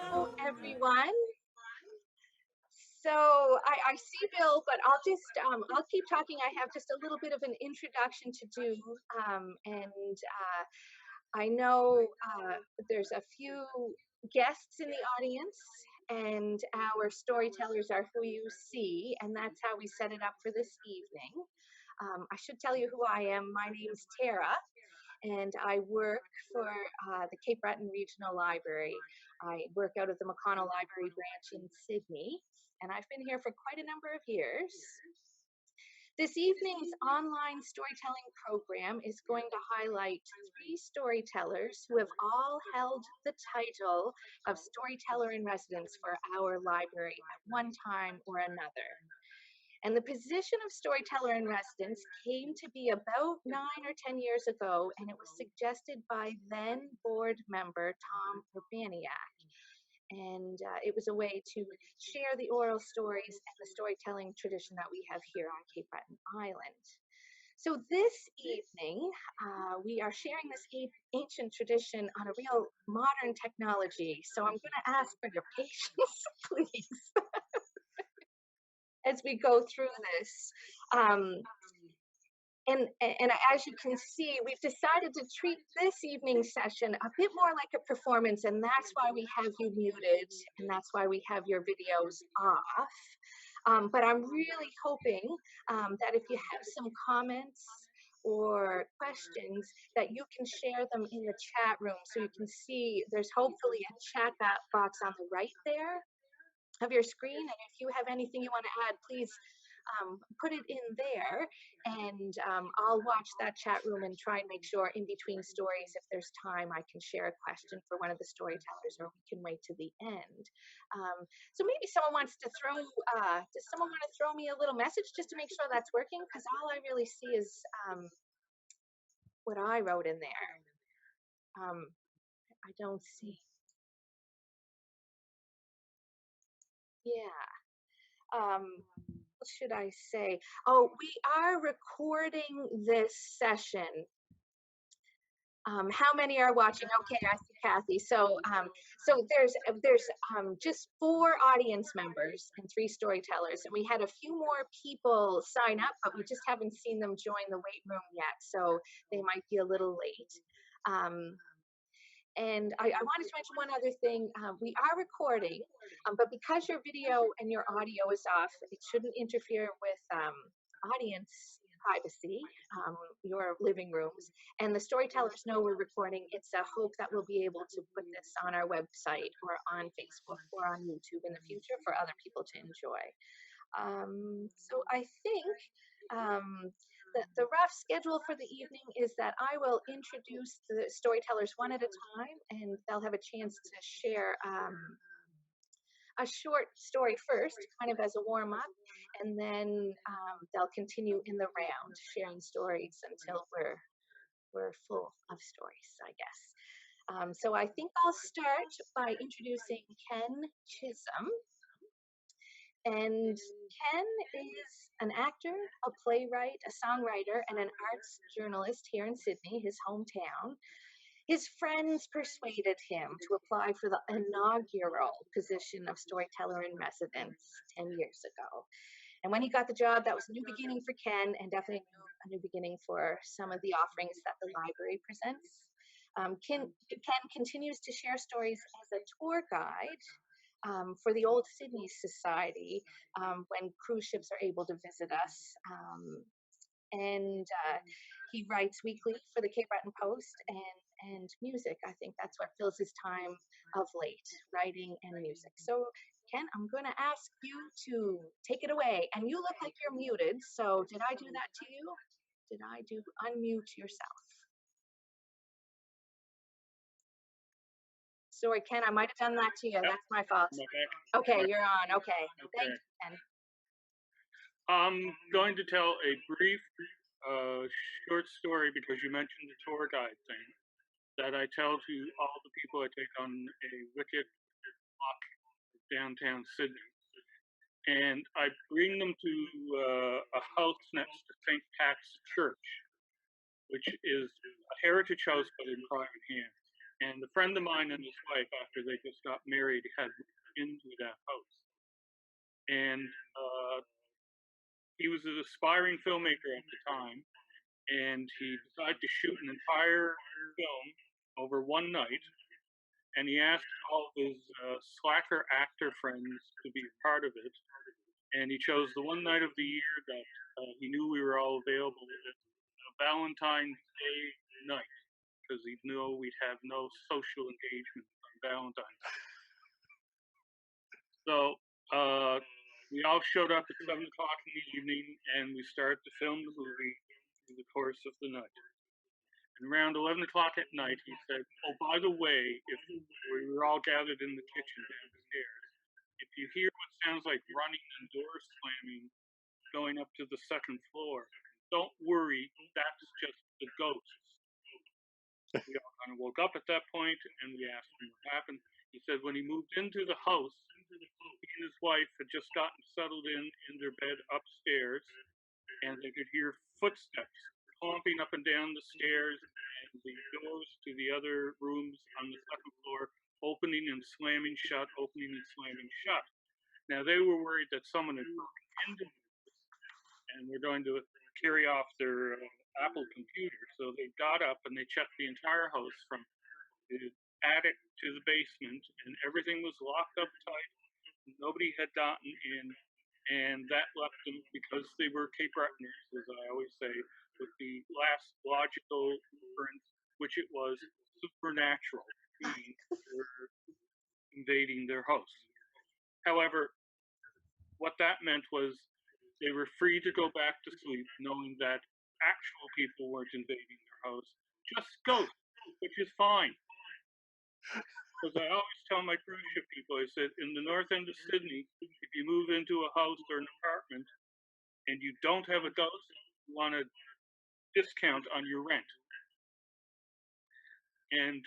Hello, everyone. So I see Bill, but I'll keep talking. I have just a little bit of an introduction to do, and I know there's a few guests in the audience, and our storytellers are who you see, and that's how we set it up for this evening. I should tell you who I am. My name's Tara, and I work for the Cape Breton Regional Library. I work out of the Conall Library branch in Sydney, and I've been here for quite a number of years. This evening's online storytelling program is going to highlight 3 storytellers who have all held the title of Storyteller-in-Residence for our library at one time or another. And the position of Storyteller-in-Residence came to be about 9 or 10 years ago, and it was suggested by then board member Tom Urbaniak. And it was a way to share the oral stories and the storytelling tradition that we have here on Cape Breton Island. So this evening, we are sharing this ancient tradition on a real modern technology. So I'm going to ask for your patience, please, as we go through this. And as you can see, we've decided to treat this evening's session a bit more like a performance, and that's why we have you muted, and that's why we have your videos off. But I'm really hoping that if you have some comments or questions, that you can share them in the chat room. So you can see there's hopefully a chat box on the right there of your screen, and if you have anything you want to add, please put it in there, and I'll watch that chat room and try and make sure in between stories, if there's time, I can share a question for one of the storytellers, or we can wait to the end. So maybe someone wants to does someone want to throw me a little message just to make sure that's working? Because all I really see is what I wrote in there. I don't see. Yeah. What should I say? Oh, we are recording this session. How many are watching? Okay, I see Kathy. So there's just 4 audience members and 3 storytellers, and we had a few more people sign up, but we just haven't seen them join the wait room yet, so they might be a little late. And I wanted to mention one other thing. We are recording, but because your video and your audio is off, it shouldn't interfere with audience privacy, your living rooms. And the storytellers know we're recording. It's a hope that we'll be able to put this on our website or on Facebook or on YouTube in the future for other people to enjoy. So I think the rough schedule for the evening is that I will introduce the storytellers one at a time, and they'll have a chance to share a short story first, kind of as a warm-up, and then they'll continue in the round, sharing stories until we're full of stories, I guess. So I think I'll start by introducing Ken Chisholm. And Ken is an actor, a playwright, a songwriter, and an arts journalist here in Sydney, his hometown. His friends persuaded him to apply for the inaugural position of Storyteller-in-Residence 10 years ago. And when he got the job, that was a new beginning for Ken, and definitely a new beginning for some of the offerings that the library presents. Ken continues to share stories as a tour guide for the Old Sydney Society when cruise ships are able to visit us. And he writes weekly for the Cape Breton Post and music. I think that's what fills his time of late, writing and music. So Ken, I'm going to ask you to take it away. And you look like you're muted, so did I do that to you? Did I unmute yourself? Sorry, Ken, I might have done that to you. That's my fault. Okay, you're on. Okay. Thank you, Ken. I'm going to tell a brief short story, because you mentioned the tour guide thing, that I tell to all the people I take on a wicked walk downtown Sydney. And I bring them to a house next to St. Pat's Church, which is a heritage house but in private hands. And a friend of mine and his wife, after they just got married, had moved into that house. And he was an aspiring filmmaker at the time, and he decided to shoot an entire film over one night. And he asked all of his slacker actor friends to be a part of it. And he chose the one night of the year that he knew we were all available, Valentine's Day night, because he knew we'd have no social engagement on Valentine's Day. So we all showed up at 7 o'clock in the evening, and we started to film the movie through the course of the night. And around 11 o'clock at night, he said, "Oh, by the way, if we were all gathered in the kitchen downstairs, if you hear what sounds like running and doors slamming going up to the second floor, don't worry, that's just the ghosts." We all kind of woke up at that point, and we asked him what happened. He said when he moved into the house, he and his wife had just gotten settled in their bed upstairs, and they could hear footsteps clomping up and down the stairs, and the doors to the other rooms on the second floor opening and slamming shut, opening and slamming shut. Now they were worried that someone had broken into the house and were going to carry off their Apple computer. So they got up and they checked the entire house from the attic to the basement, and everything was locked up tight. Nobody had gotten in, and that left them, because they were Cape Bretoners, as I always say, with the last logical inference, which it was supernatural, meaning they were invading their house. However, what that meant was they were free to go back to sleep, knowing that actual people weren't invading their house, just ghosts, which is fine. Because I always tell my cruise ship people, I said, in the north end of Sydney, if you move into a house or an apartment and you don't have a ghost, you want a discount on your rent. And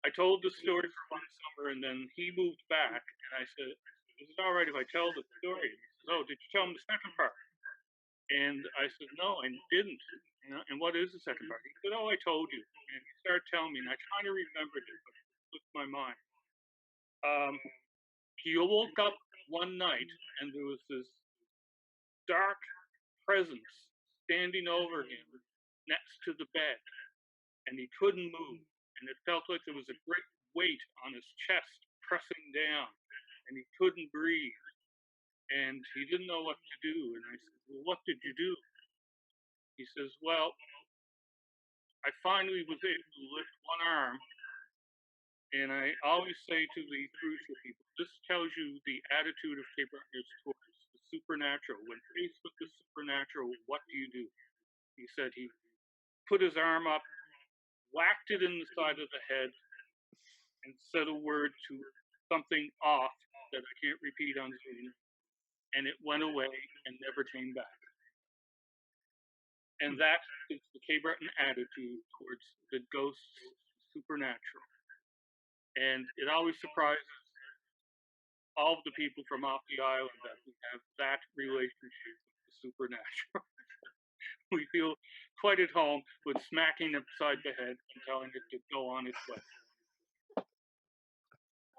I told the story for one summer, and then he moved back, and I said, "Is it all right if I tell the story?" And he said, "Oh, did you tell him the second part?" And I said, "No, I didn't." And what is the second part? He said, "Oh, I told you." And he started telling me, and I kind of remembered it, but it slipped my mind. He woke up one night, and there was this dark presence standing over him next to the bed, and he couldn't move. And it felt like there was a great weight on his chest pressing down, and he couldn't breathe. And he didn't know what to do. And I said, "Well, what did you do?" He says, "Well, I finally was able to lift one arm." And I always say to the cruise ship people, this tells you the attitude of Cape Bretoners towards the supernatural. When faced with the supernatural, what do? He said he put his arm up, whacked it in the side of the head, and said a word to something off that I can't repeat on Zoom, and it went away and never came back. And that is the Cape Breton attitude towards the ghosts, supernatural. And it always surprises all of the people from off the island that we have that relationship with the supernatural. We feel quite at home with smacking it upside the head and telling it to go on its way.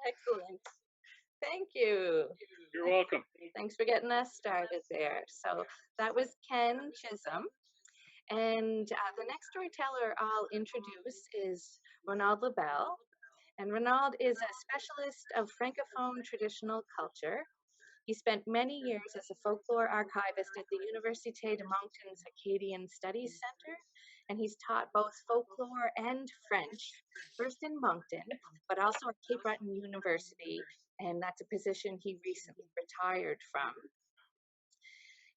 Excellent. Thank you. You're welcome. Thanks for getting us started there. So that was Ken Chisholm. And the next storyteller I'll introduce is Ronald Labelle. And Ronald is a specialist of Francophone traditional culture. He spent many years as a folklore archivist at the Université de Moncton's Acadian Studies Center, and he's taught both folklore and French, first in Moncton, but also at Cape Breton University, and that's a position he recently retired from.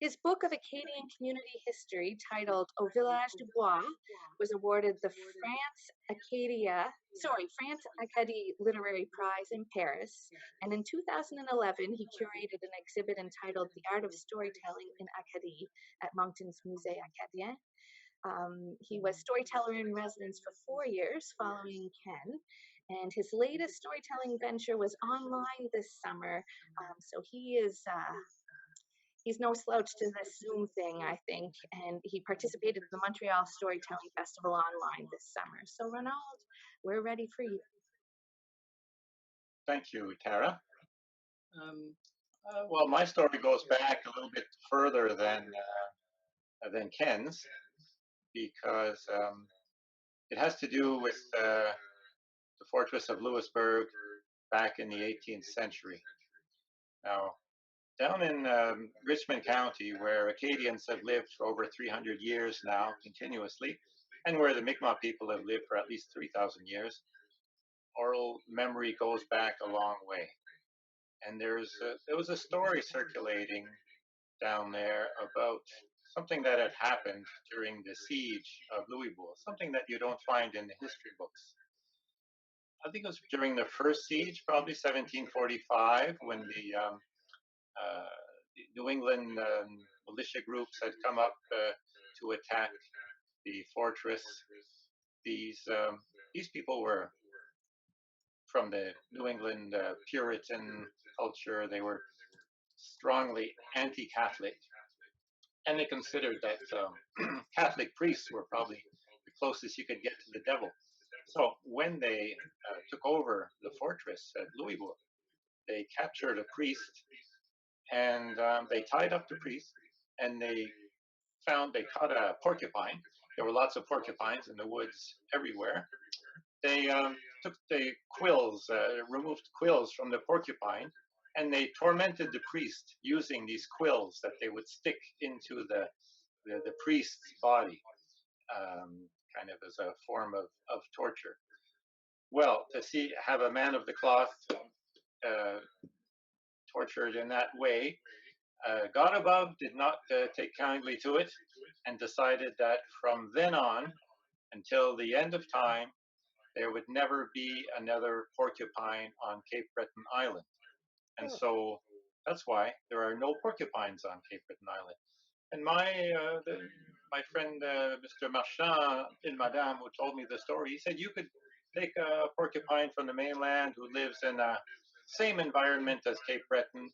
His book of Acadian community history, titled Au Village du Bois, was awarded the France Acadie Literary Prize in Paris. And in 2011, he curated an exhibit entitled The Art of Storytelling in Acadie at Moncton's Musée Acadien. He was Storyteller-in-Residence for 4 years following Ken. And his latest storytelling venture was online this summer. So he's no slouch to this Zoom thing, I think. And he participated in the Montreal Storytelling Festival online this summer. So Ronald, we're ready for you. Thank you, Tara. Well, my story goes back a little bit further than Ken's, because it has to do with the fortress of Louisbourg back in the 18th century. Now, down in Richmond County, where Acadians have lived for over 300 years now continuously, and where the Mi'kmaq people have lived for at least 3,000 years, oral memory goes back a long way. And there was a story circulating down there about something that had happened during the siege of Louisbourg, something that you don't find in the history books. I think it was during the first siege, probably 1745, when the New England militia groups had come up to attack the fortress. These people were from the New England Puritan culture. They were strongly anti-Catholic, and they considered that Catholic priests were probably the closest you could get to the devil. So when they took over the fortress at Louisbourg, they captured a priest, and they tied up the priest, and they caught a porcupine. There were lots of porcupines in the woods everywhere. They took the quills, removed quills from the porcupine, and they tormented the priest using these quills that they would stick into the priest's body, kind of as a form of torture. Well, to have a man of the cloth tortured in that way, God above did not take kindly to it, and decided that from then on until the end of time, there would never be another porcupine on Cape Breton Island. And so that's why there are no porcupines on Cape Breton Island. And my friend, Mr. Marchand in Madame, who told me the story, he said you could take a porcupine from the mainland who lives in the same environment as Cape Breton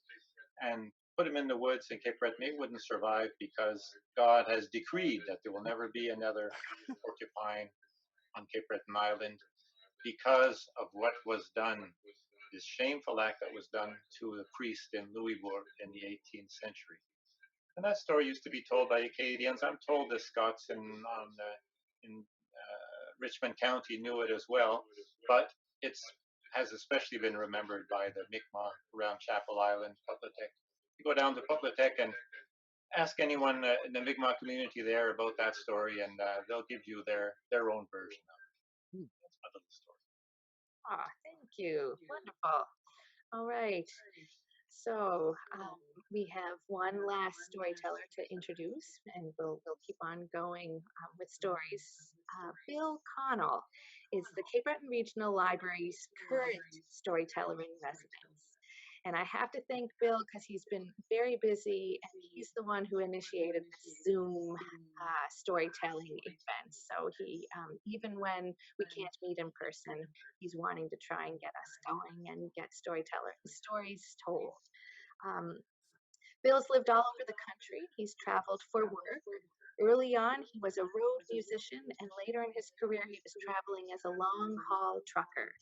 and put him in the woods in Cape Breton. He wouldn't survive because God has decreed that there will never be another porcupine on Cape Breton Island because of what was done, this shameful act that was done to a priest in Louisbourg in the 18th century. And that story used to be told by Acadians. I'm told the Scots in Richmond County knew it as well, but it has especially been remembered by the Mi'kmaq around Chapel Island, Poetic. You go down to Poetic and ask anyone in the Mi'kmaq community there about that story, and they'll give you their own version of it. That's my little story. Ah, thank you. Wonderful. All right. So we have one last storyteller to introduce, and we'll keep on going with stories. Bill Conall is the Cape Breton Regional Library's current Storyteller-in-Residence. And I have to thank Bill because he's been very busy, and he's the one who initiated the Zoom storytelling event. So he, even when we can't meet in person, he's wanting to try and get us going and get stories told. Bill's lived all over the country. He's traveled for work. Early on, he was a road musician, and later in his career, he was traveling as a long-haul trucker.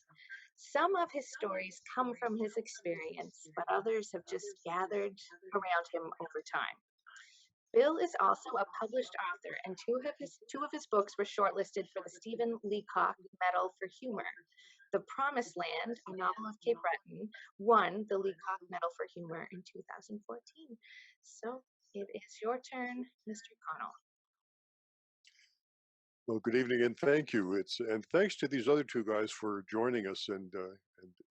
Some of his stories come from his experience, but others have just gathered around him over time. Bill is also a published author, and two of his books were shortlisted for the Stephen Leacock Medal for Humor. The Promised Land, a novel of Cape Breton, won the Leacock Medal for Humor in 2014. So it is your turn, Mr. Conall. Well, good evening and thank you. And thanks to these other two guys for joining us and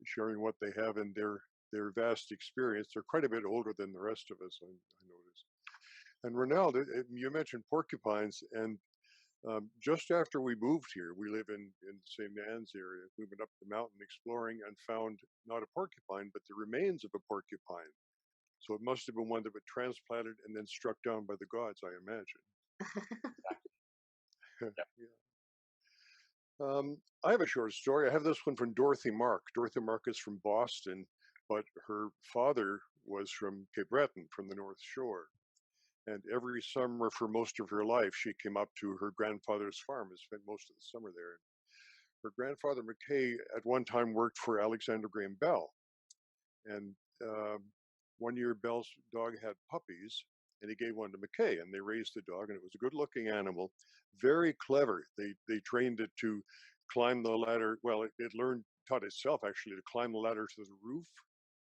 sharing what they have in their vast experience. They're quite a bit older than the rest of us, I noticed. And Ronald, you mentioned porcupines, and just after we moved here, we live in St. Anne's area. We went up the mountain exploring and found not a porcupine, but the remains of a porcupine. So it must have been one that was transplanted and then struck down by the gods, I imagine. Yep. Yeah. I have a short story. I have this one from Dorothy Mark. Dorothy Mark is from Boston, but her father was from Cape Breton, from the North Shore. And every summer for most of her life, she came up to her grandfather's farm and spent most of the summer there. Her grandfather, McKay, at one time worked for Alexander Graham Bell. And one year, Bell's dog had puppies, and he gave one to McKay, and they raised the dog, and it was a good-looking animal, very clever. They trained it to climb the ladder. Well, it taught itself actually to climb the ladder to the roof.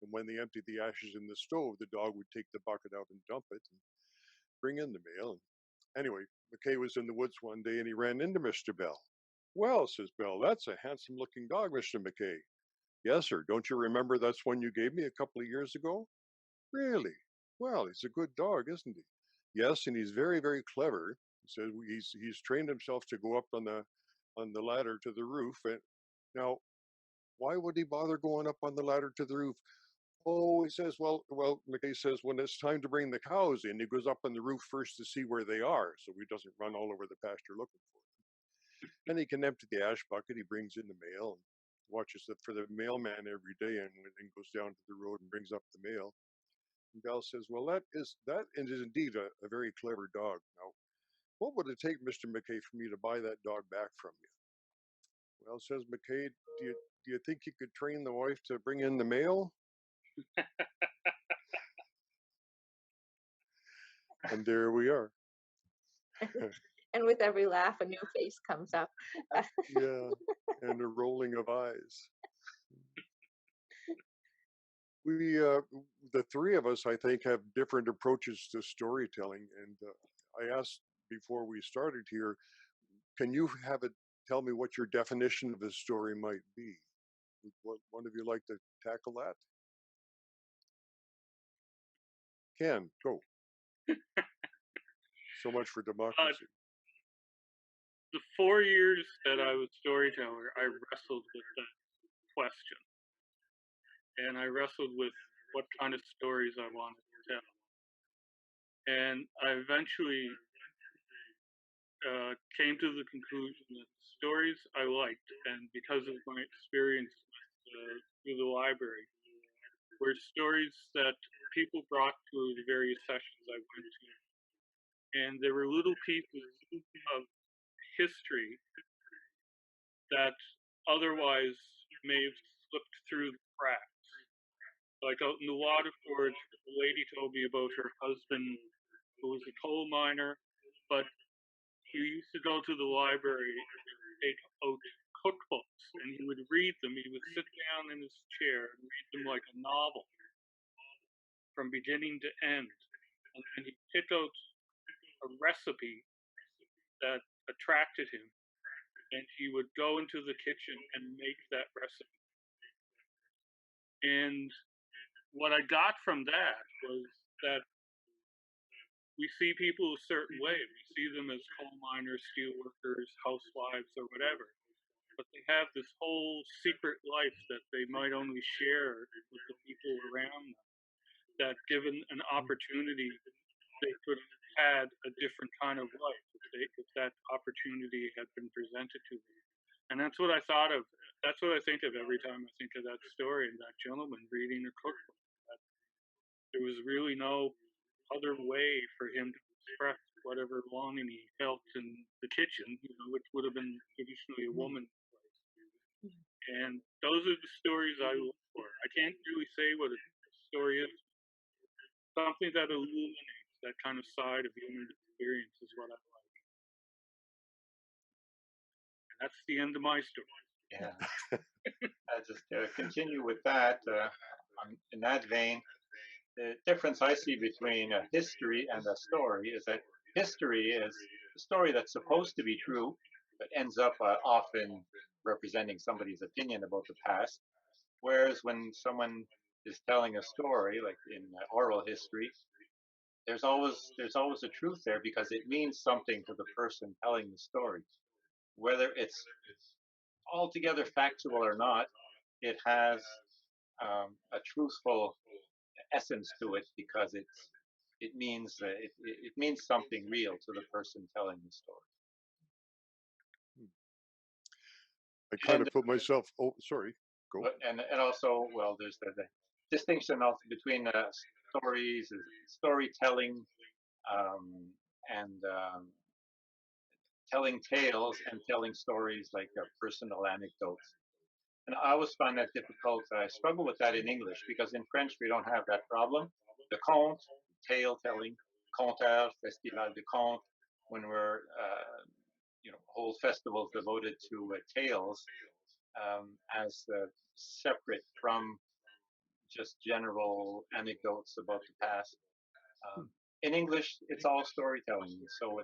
And when they emptied the ashes in the stove, the dog would take the bucket out and dump it and bring in the mail. And anyway, McKay was in the woods one day, and he ran into Mr. Bell. Well, says Bell, that's a handsome-looking dog, Mr. McKay. Yes, sir. Don't you remember that's one you gave me a couple of years ago? Really? Well, he's a good dog, isn't he? Yes, and he's very, very clever. He says he's trained himself to go up on the ladder to the roof. And now, why would he bother going up on the ladder to the roof? Oh, he says, well, McKay says when it's time to bring the cows in, he goes up on the roof first to see where they are, so he doesn't run all over the pasture looking for them. And he can empty the ash bucket. He brings in the mail and watches for the mailman every day, and goes down to the road and brings up the mail. And Bell says, well, that is indeed a very clever dog. Now, what would it take, Mr. McKay, for me to buy that dog back from you? Well, says McKay, do you think you could train the wife to bring in the mail? And there we are. And with every laugh, a new face comes up. Yeah, and a rolling of eyes. We, the three of us, I think, have different approaches to storytelling. And I asked before we started here, can you tell me what your definition of a story might be? Would one of you like to tackle that? Ken, go. So much for democracy. The 4 years that I was storyteller, I wrestled with that question. And I wrestled with what kind of stories I wanted to tell. And I eventually came to the conclusion that stories I liked, and because of my experience through the library, were stories that people brought to the various sessions I went to. And there were little pieces of history that otherwise may have slipped through the cracks. Like out in the Waterford, a lady told me about her husband who was a coal miner, but he used to go to the library and take out cookbooks, and he would read them. He would sit down in his chair and read them like a novel from beginning to end. And then he'd pick out a recipe that attracted him, and he would go into the kitchen and make that recipe. And what I got from that was that we see people a certain way. We see them as coal miners, steel workers, housewives, or whatever. But they have this whole secret life that they might only share with the people around them. That given an opportunity, they could have had a different kind of life if that opportunity had been presented to them. And that's what I thought of. That's what I think of every time I think of that story and that gentleman reading a cookbook. That there was really no other way for him to express whatever longing he felt in the kitchen, which would have been traditionally a woman's place. And those are the stories I look for. I can't really say what a story is. Something that illuminates that kind of side of human experience is what I like. And that's the end of my story. Yeah. I'll just continue with that. In that vein, the difference I see between a history and a story is that history is a story that's supposed to be true, but ends up often representing somebody's opinion about the past. Whereas when someone is telling a story, like in oral history, there's always a truth there because it means something to the person telling the story, whether it's altogether factual or not. It has a truthful essence to it because it means something real to the person telling the story. I kind And of put myself. Oh, sorry. Go. and also, well, there's the distinction also between stories, storytelling, and telling tales and telling stories like personal anecdotes. And I always find that difficult. I struggle with that in English because in French we don't have that problem. The conte, tale telling, conteur, festival de conte, when we're whole festivals devoted to tales as separate from just general anecdotes about the past. In English, it's all storytelling. So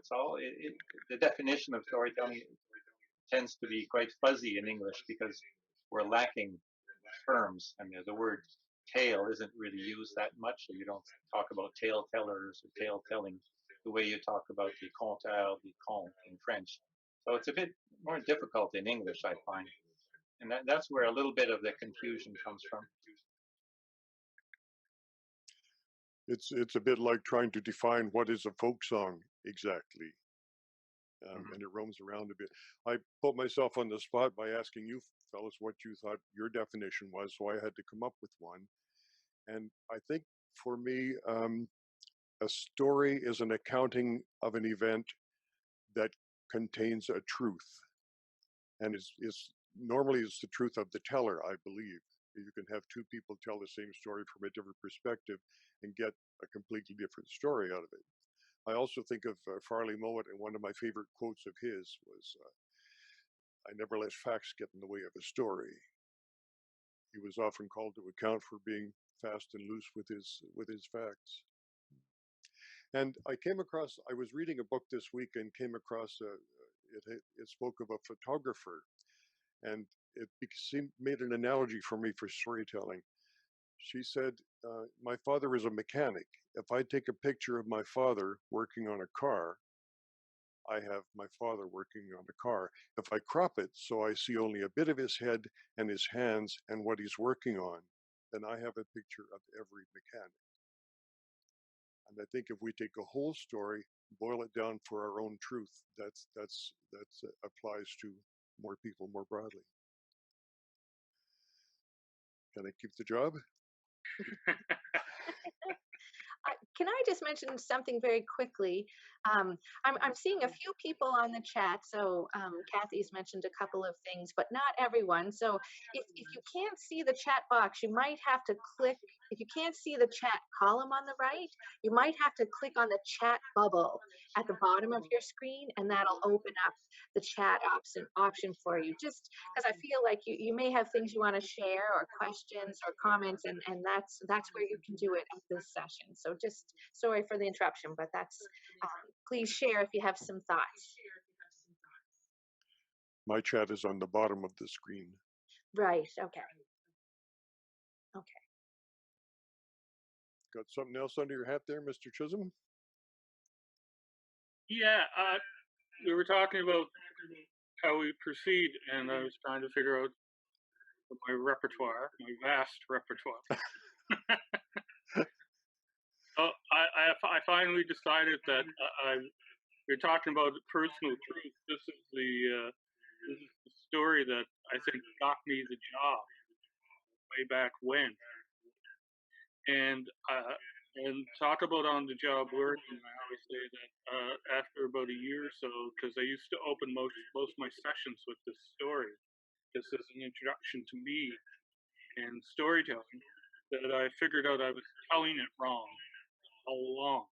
the definition of storytelling tends to be quite fuzzy in English because we're lacking terms. I mean, the word tale isn't really used that much. So you don't talk about tale tellers or tale telling the way you talk about the conteur, the conte in French. So it's a bit more difficult in English, I find. And that's where a little bit of the confusion comes from. It's a bit like trying to define what is a folk song exactly. And it roams around a bit. I put myself on the spot by asking you fellas what you thought your definition was, so I had to come up with one. And I think for me, a story is an accounting of an event that contains a truth, and is normally it's the truth of the teller. I believe you can have two people tell the same story from a different perspective and get a completely different story out of it. I also think of Farley Mowat, and one of my favorite quotes of his was, "I never let facts get in the way of a story." He was often called to account for being fast and loose with his facts. And I was reading a book this week and came across it spoke of a photographer, and made an analogy for me for storytelling. She said, "My father is a mechanic. If I take a picture of my father working on a car, I have my father working on the car. If I crop it so I see only a bit of his head and his hands and what he's working on, then I have a picture of every mechanic." And I think if we take a whole story, boil it down for our own truth, that applies to more people more broadly. Can I keep the job? Can I just mention something very quickly? I'm seeing a few people on the chat. So Kathy's mentioned a couple of things, but not everyone. So if you can't see the chat box, you might have to click. If you can't see the chat column on the right, you might have to click on the chat bubble at the bottom of your screen, and that'll open up the chat option for you. Just because I feel like you may have things you want to share or questions or comments, and that's where you can do it at this session. So just sorry for the interruption, but that's please share if you have some thoughts. My chat is on the bottom of the screen. Right. Okay. Okay. Got something else under your hat there, Mr. Chisholm? Yeah, we were talking about how we proceed, and I was trying to figure out my repertoire, my vast repertoire. Oh, I finally decided that we're talking about personal truth. This is the story that I think got me the job way back when, and talk about on the job working. I always say that after about a year or so, because I used to open most of my sessions with this story, just as an introduction to me and storytelling, that I figured out I was telling it wrong all along,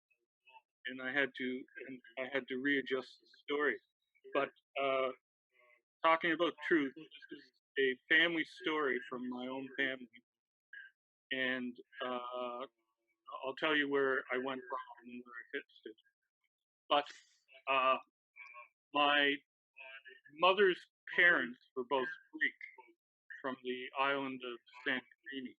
and I had to readjust the story. But talking about truth, this is a family story from my own family, and I'll tell you where I went wrong and where I fixed it. But my mother's parents were both Greek from the island of Santorini,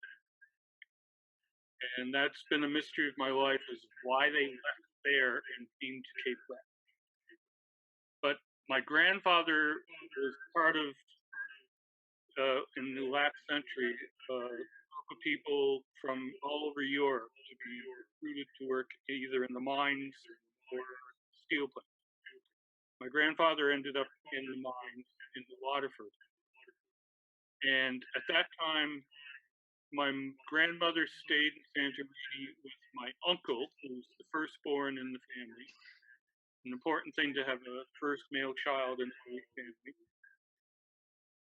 And that's been a mystery of my life, is why they left there and came to Cape Breton. But my grandfather was part of, in the last century, a group of people from all over Europe to be recruited to work either in the mines or steel plants. My grandfather ended up in the mines in the Waterford. And at that time, my grandmother stayed in Santorini with my uncle, who was the firstborn in the family. An important thing to have a first male child in the family.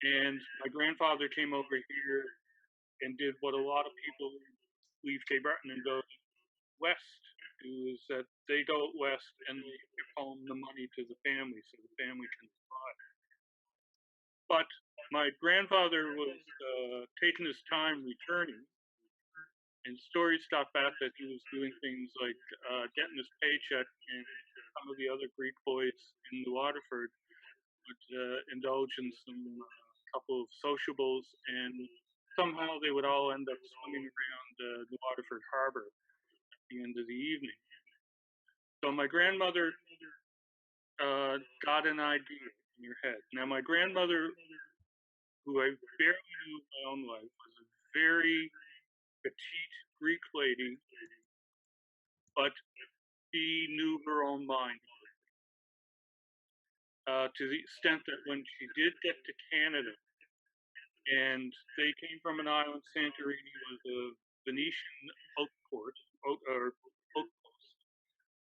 And my grandfather came over here and did what a lot of people leave Cape Breton and go west, is that they go west and they give home the money to the family so the family can survive. But my grandfather was taking his time returning, and stories got back that he was doing things like getting his paycheck, and some of the other Greek boys in the Waterford would indulge in some couple of sociables, and somehow they would all end up swimming around the Waterford Harbor at the end of the evening. So my grandmother got an idea in her head. Now my grandmother, who I barely knew in my own life, was a very petite Greek lady, but she knew her own mind. To the extent that when she did get to Canada, and they came from an island, Santorini was a Venetian outpost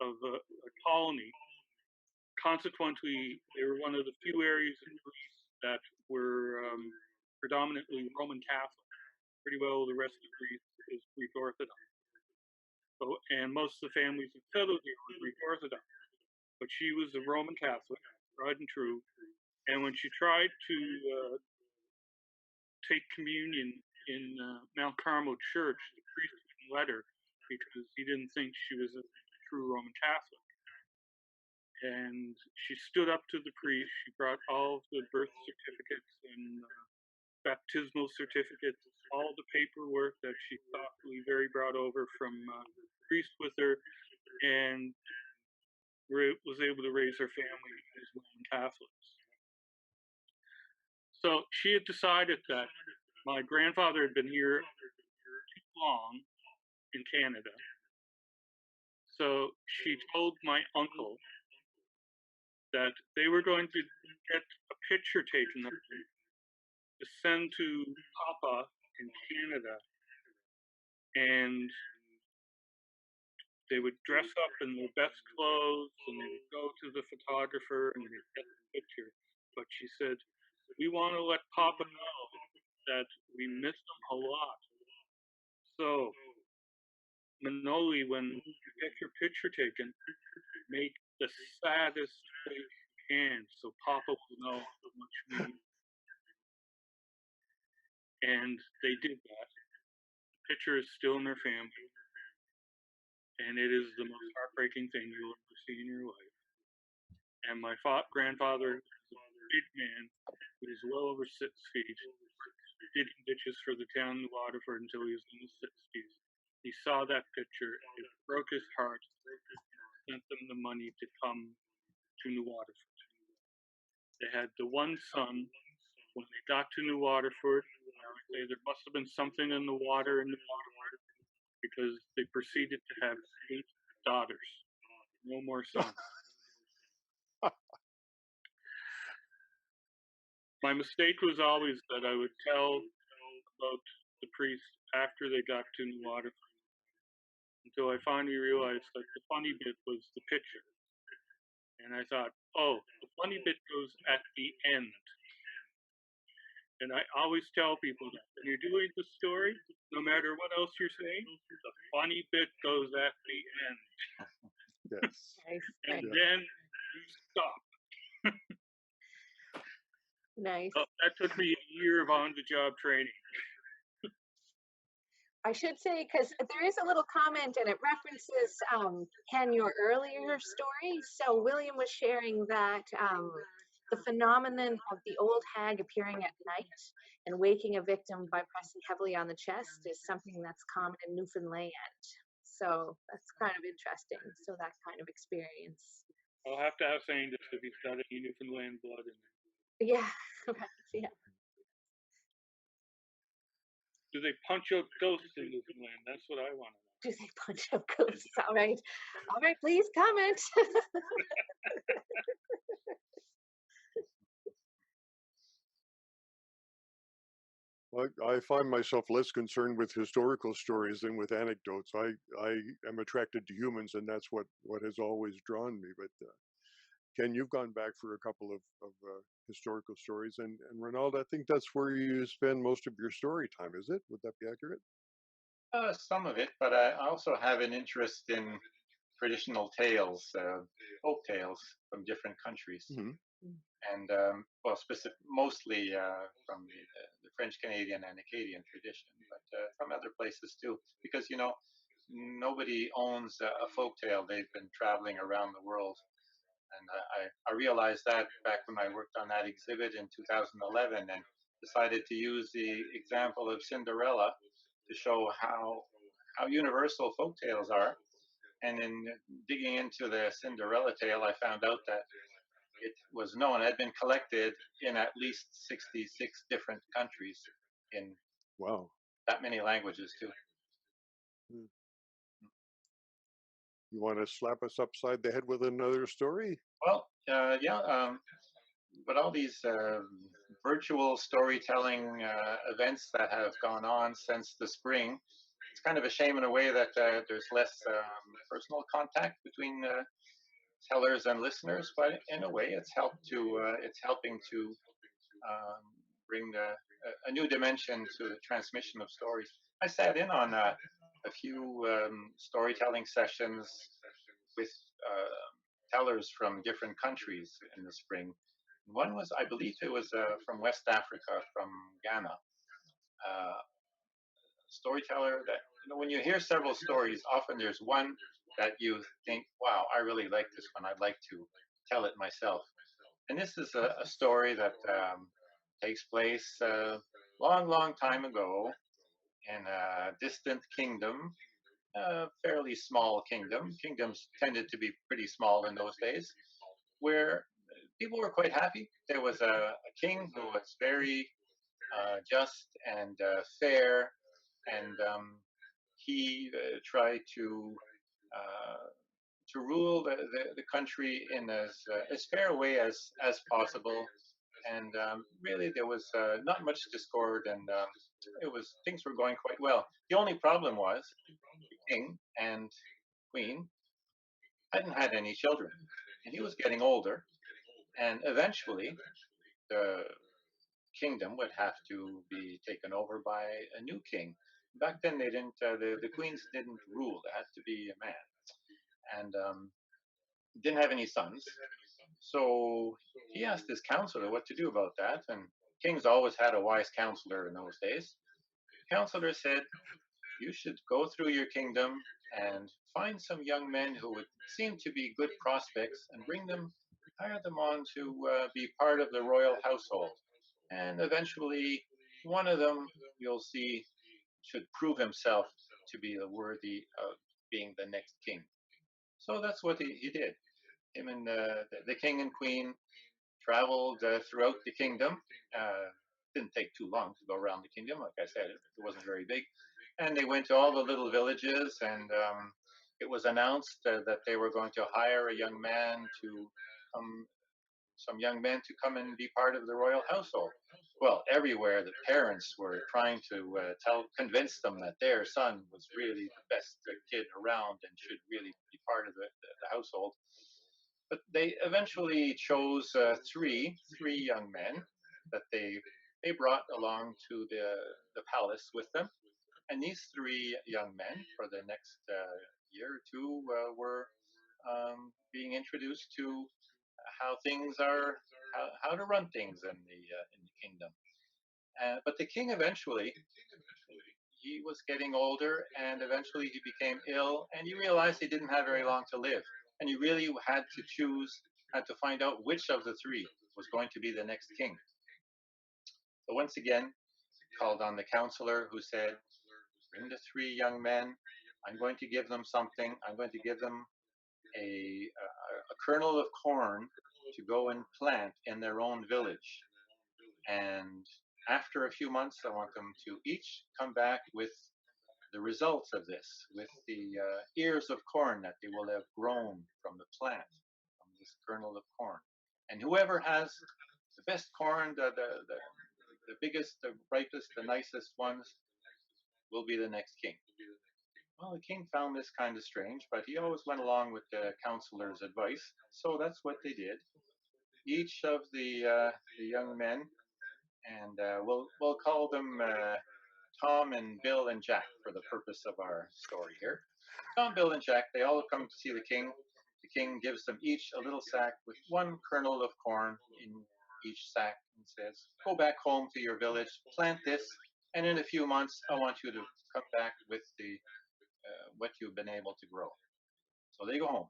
of a colony. Consequently, they were one of the few areas in Greece that were predominantly Roman Catholic. Pretty well the rest of Greece is Greek Orthodox. So, and most of the families that settled here were Greek Orthodox. But she was a Roman Catholic, tried and true. And when she tried to take communion in Mount Carmel Church, the priest didn't let her because he didn't think she was a true Roman Catholic. And she stood up to the priest. She brought all of the birth certificates and baptismal certificates, all the paperwork that she thoughtfully very brought over from the priest with her, and was able to raise her family as Roman Catholics. So she had decided that my grandfather had been here too long in Canada. So she told my uncle that they were going to get a picture taken of him to send to Papa in Canada, and they would dress up in their best clothes and they would go to the photographer and they'd get the picture. But she said, we want to let Papa know that we miss him a lot. So, Manoli, when you get your picture taken, make the saddest face you can so Papa will know how much we need. And they did that. The picture is still in their family. And it is the most heartbreaking thing you'll ever see in your life. And my grandfather is a big man. He was well over 6 feet, digging ditches for the town of Waterford until he was in his 60s. He saw that picture, it broke his heart, and sent them the money to come to New Waterford. They had the one son. When they got to New Waterford, I would say there must have been something in the water in New Waterford, because they proceeded to have 8 daughters, no more sons. My mistake was always that I would tell about the priest after they got to New Waterford, until I finally realized that the funny bit was the picture. And I thought, oh, the funny bit goes at the end. And I always tell people that when you're doing the story, no matter what else you're saying, the funny bit goes at the end. Yes. Nice. And then you stop. Nice. So that took me a year of on-the-job training. I should say, because there is a little comment and it references Ken, your earlier story. So William was sharing that The phenomenon of the old hag appearing at night and waking a victim by pressing heavily on the chest is something that's common in Newfoundland. So that's kind of interesting. So that kind of experience. I'll have to ask Angus if he's got any Newfoundland blood in him. Yeah, right, yeah. Do they punch out ghosts in Newfoundland? That's what I want to know. Do they punch out ghosts? All right, please comment. I find myself less concerned with historical stories than with anecdotes. I am attracted to humans, and that's what has always drawn me. But Ken, you've gone back for a couple of historical stories, and Ronald, I think that's where you spend most of your story time. Is it? Would that be accurate? Some of it, but I also have an interest in traditional tales, folk tales from different countries. Mm-hmm. And well, mostly from the French Canadian and Acadian tradition, but from other places too, because nobody owns a folk tale. They've been traveling around the world, and I realized that back when I worked on that exhibit in 2011, and decided to use the example of Cinderella to show how universal folk tales are. And in digging into the Cinderella tale, I found out that it was known, had been collected in at least 66 different countries in Wow. that many languages too. You want to slap us upside the head with another story? Well, yeah, but all these virtual storytelling events that have gone on since the spring, it's kind of a shame in a way that there's less personal contact between tellers and listeners, but in a way, it's helping to bring a new dimension to the transmission of stories. I sat in on a few storytelling sessions with tellers from different countries in the spring. One was, I believe, it was from West Africa, from Ghana. Storyteller that when you hear several stories, often there's one that you think, wow, I really like this one. I'd like to tell it myself. And this is a story that takes place long time ago in a distant kingdom, a fairly small kingdom. Kingdoms tended to be pretty small in those days, where people were quite happy. There was a king who was very just and fair, and he tried to rule the country in as fair a way as possible. And really, there was not much discord, and things were going quite well. The only problem was the king and queen hadn't had any children, and he was getting older, and eventually the kingdom would have to be taken over by a new king. Back then, they didn't. The queens didn't rule; it had to be a man, and didn't have any sons. So he asked his counselor what to do about that, and kings always had a wise counselor in those days. The counselor said, "You should go through your kingdom and find some young men who would seem to be good prospects, and hire them on to be part of the royal household. And eventually, one of them you'll see should prove himself to be worthy of being the next king." So that's what he did. Him and the king and queen traveled throughout the kingdom. Didn't take too long to go around the kingdom. Like I said, it wasn't very big. And they went to all the little villages, and it was announced that they were going to hire a young man to some young men to come and be part of the royal household. Well, everywhere the parents were trying to convince them that their son was really the best kid around and should really be part of the household. But they eventually chose three young men that they brought along to the palace with them. And these three young men, for the next year or two, were being introduced to how things are, how to run things in the kingdom. But the king eventually, he was getting older, and eventually he became ill, and he realized he didn't have very long to live, and he really had to choose had to find out which of the three was going to be the next king. So once again, called on the counselor, who said, bring the three young men. I'm going to give them something. I'm going to give them a kernel of corn to go and plant in their own village. And after a few months, I want them to each come back with the results of this, with the ears of corn that they will have grown from the plant, from this kernel of corn. And whoever has the best corn, the biggest, the ripest, the nicest ones, will be the next king. Well, the king found this kind of strange, but he always went along with the counselor's advice. So that's what they did. Each of the young men, and we'll call them Tom and Bill and Jack for the purpose of our story here. Tom, Bill, and Jack, they all come to see the king. The king gives them each a little sack with one kernel of corn in each sack and says, go back home to your village, plant this, and in a few months, I want you to come back with the what you've been able to grow. So they go home,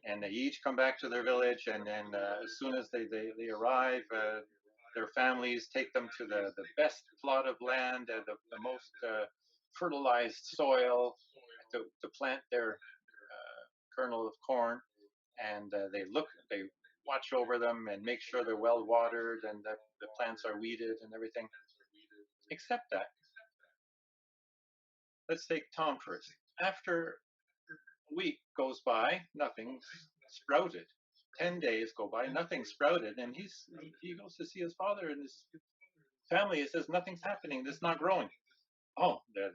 and they each come back to their village, and then as soon as they arrive, their families take them to the best plot of land, the most fertilized soil to plant their kernel of corn, and they watch over them and make sure they're well watered and that the plants are weeded and everything. Except that, let's take Tom first. After a week goes by, nothing's sprouted. 10 days go by, nothing sprouted, and he goes to see his father and his family. He says, nothing's happening, this is not growing. Oh, the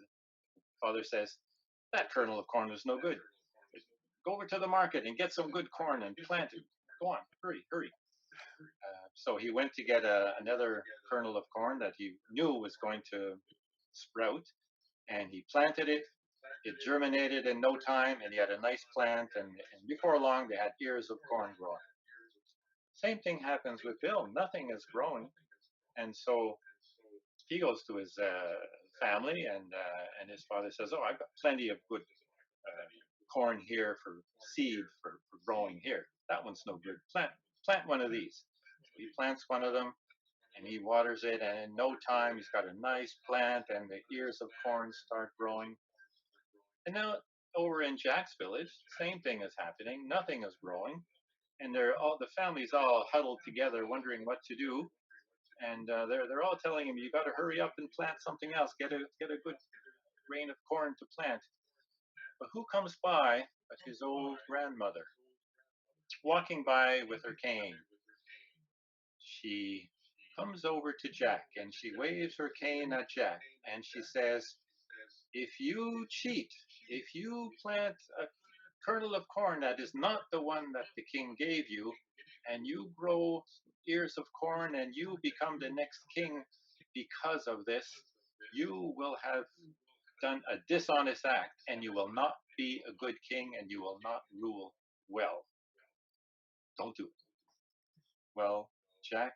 father says, that kernel of corn is no good. Go over to the market and get some good corn and plant it. Go on, hurry. So he went to get another kernel of corn that he knew was going to sprout, and he planted it. It germinated in no time, and he had a nice plant, and before long they had ears of corn growing. Same thing happens with Bill. Nothing is growing, and so he goes to his family, and his father says, oh, I've got plenty of good corn here for seed for growing here. That one's no good. Plant one of these. So he plants one of them, and he waters it, and in no time he's got a nice plant, and the ears of corn start growing. And now over in Jack's village, same thing is happening. Nothing is growing, and the family's all huddled together, wondering what to do. And they're all telling him, "You got to hurry up and plant something else. Get a good grain of corn to plant." But who comes by but his old grandmother, walking by with her cane? She comes over to Jack and she waves her cane at Jack, and she says, if you cheat, if you plant a kernel of corn that is not the one that the king gave you, and you grow ears of corn and you become the next king because of this, you will have done a dishonest act, and you will not be a good king, and you will not rule well. Don't do it. Well, Jack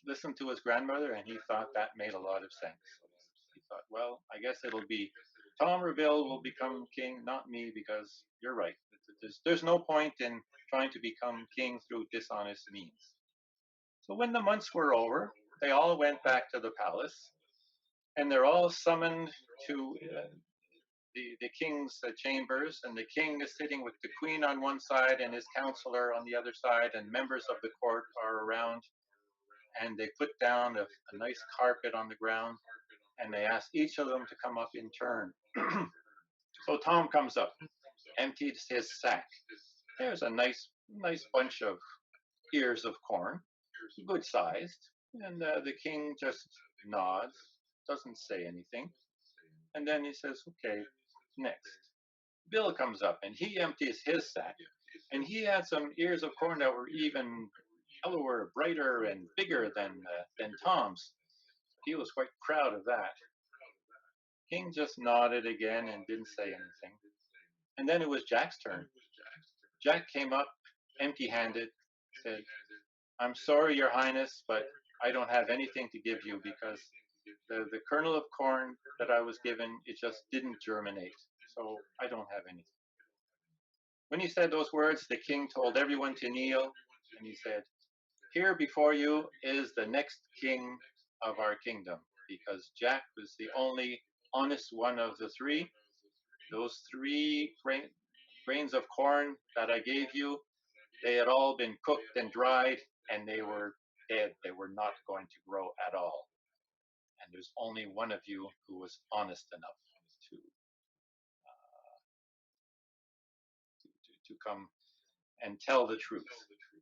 listened to his grandmother, and he thought that made a lot of sense. He thought, well, I guess it'll be Tom or Bill will become king, not me, because you're right. There's no point in trying to become king through dishonest means. So when the months were over, they all went back to the palace, and they're all summoned to the king's chambers, and the king is sitting with the queen on one side and his counselor on the other side, and members of the court are around, and they put down a nice carpet on the ground, and they ask each of them to come up in turn. So Tom comes up, empties his sack. There's a nice bunch of ears of corn, good sized, and the king just nods, doesn't say anything, and then he says, okay, next. Bill comes up and he empties his sack, and he had some ears of corn that were even yellower, brighter, and bigger than Tom's. He was quite proud of that. King just nodded again and didn't say anything. And then it was Jack's turn. Jack came up empty-handed, said, I'm sorry, Your Highness, but I don't have anything to give you, because the kernel of corn that I was given, it just didn't germinate. So I don't have anything. When he said those words, the king told everyone to kneel, and he said, "Here before you is the next king of our kingdom," because Jack was the only honest one of the three. Those three grains of corn that I gave you, they had all been cooked and dried, and they were dead. They were not going to grow at all. And there's only one of you who was honest enough to to come and tell the truth.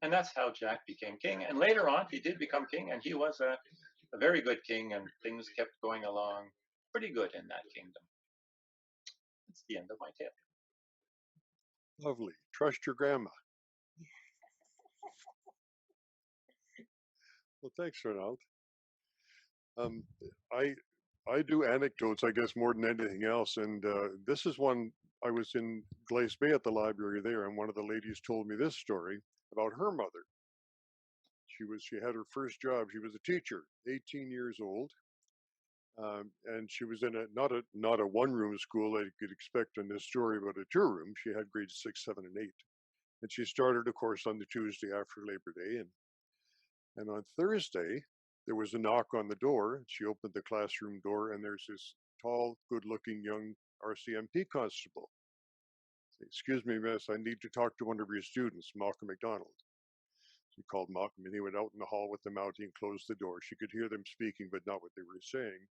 And that's how Jack became king. And later on, he did become king, and he was a very good king, and things kept going along pretty good in that kingdom. That's the end of my tale. Lovely. Trust your grandma. Well, thanks, Ronald. I do anecdotes, I guess, more than anything else. And this is one. I was in Glace Bay at the library there, and one of the ladies told me this story about her mother. She had her first job. She was a teacher, 18 years old, and she was in not a one-room school like you'd expect in this story, but a two-room. She had grades 6, 7, and 8, and she started, of course, on the Tuesday after Labor Day, and on Thursday there was a knock on the door. She opened the classroom door, and there's this tall, good-looking young RCMP constable. "Excuse me, miss, I need to talk to one of your students, Malcolm McDonald." She called Malcolm, and he went out in the hall with the Mountie and closed the door. She could hear them speaking, but not what they were saying.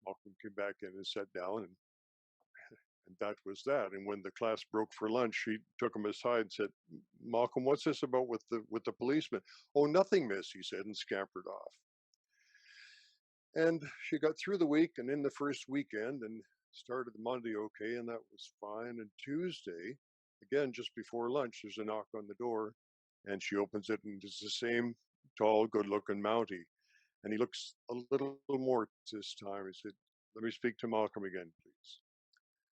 Malcolm came back in and sat down, and that was that. And when the class broke for lunch, she took him aside and said, "Malcolm, what's this about with the policeman?" "Oh, nothing, miss," he said, and scampered off. And she got through the week, and in the first weekend, and started Monday okay, and that was fine. And Tuesday, again, just before lunch, there's a knock on the door, and she opens it, and it's the same tall, good-looking Mountie. And he looks a little more this time. He said, "Let me speak to Malcolm again, please."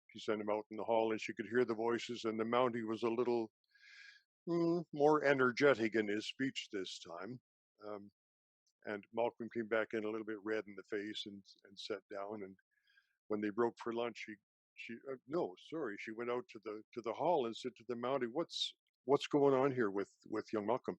She sent him out in the hall, and she could hear the voices, and the Mountie was a little more energetic in his speech this time. And Malcolm came back in a little bit red in the face and sat down. And when they broke for lunch, she went out to the hall and said to the Mountie, "What's going on here with young Malcolm?"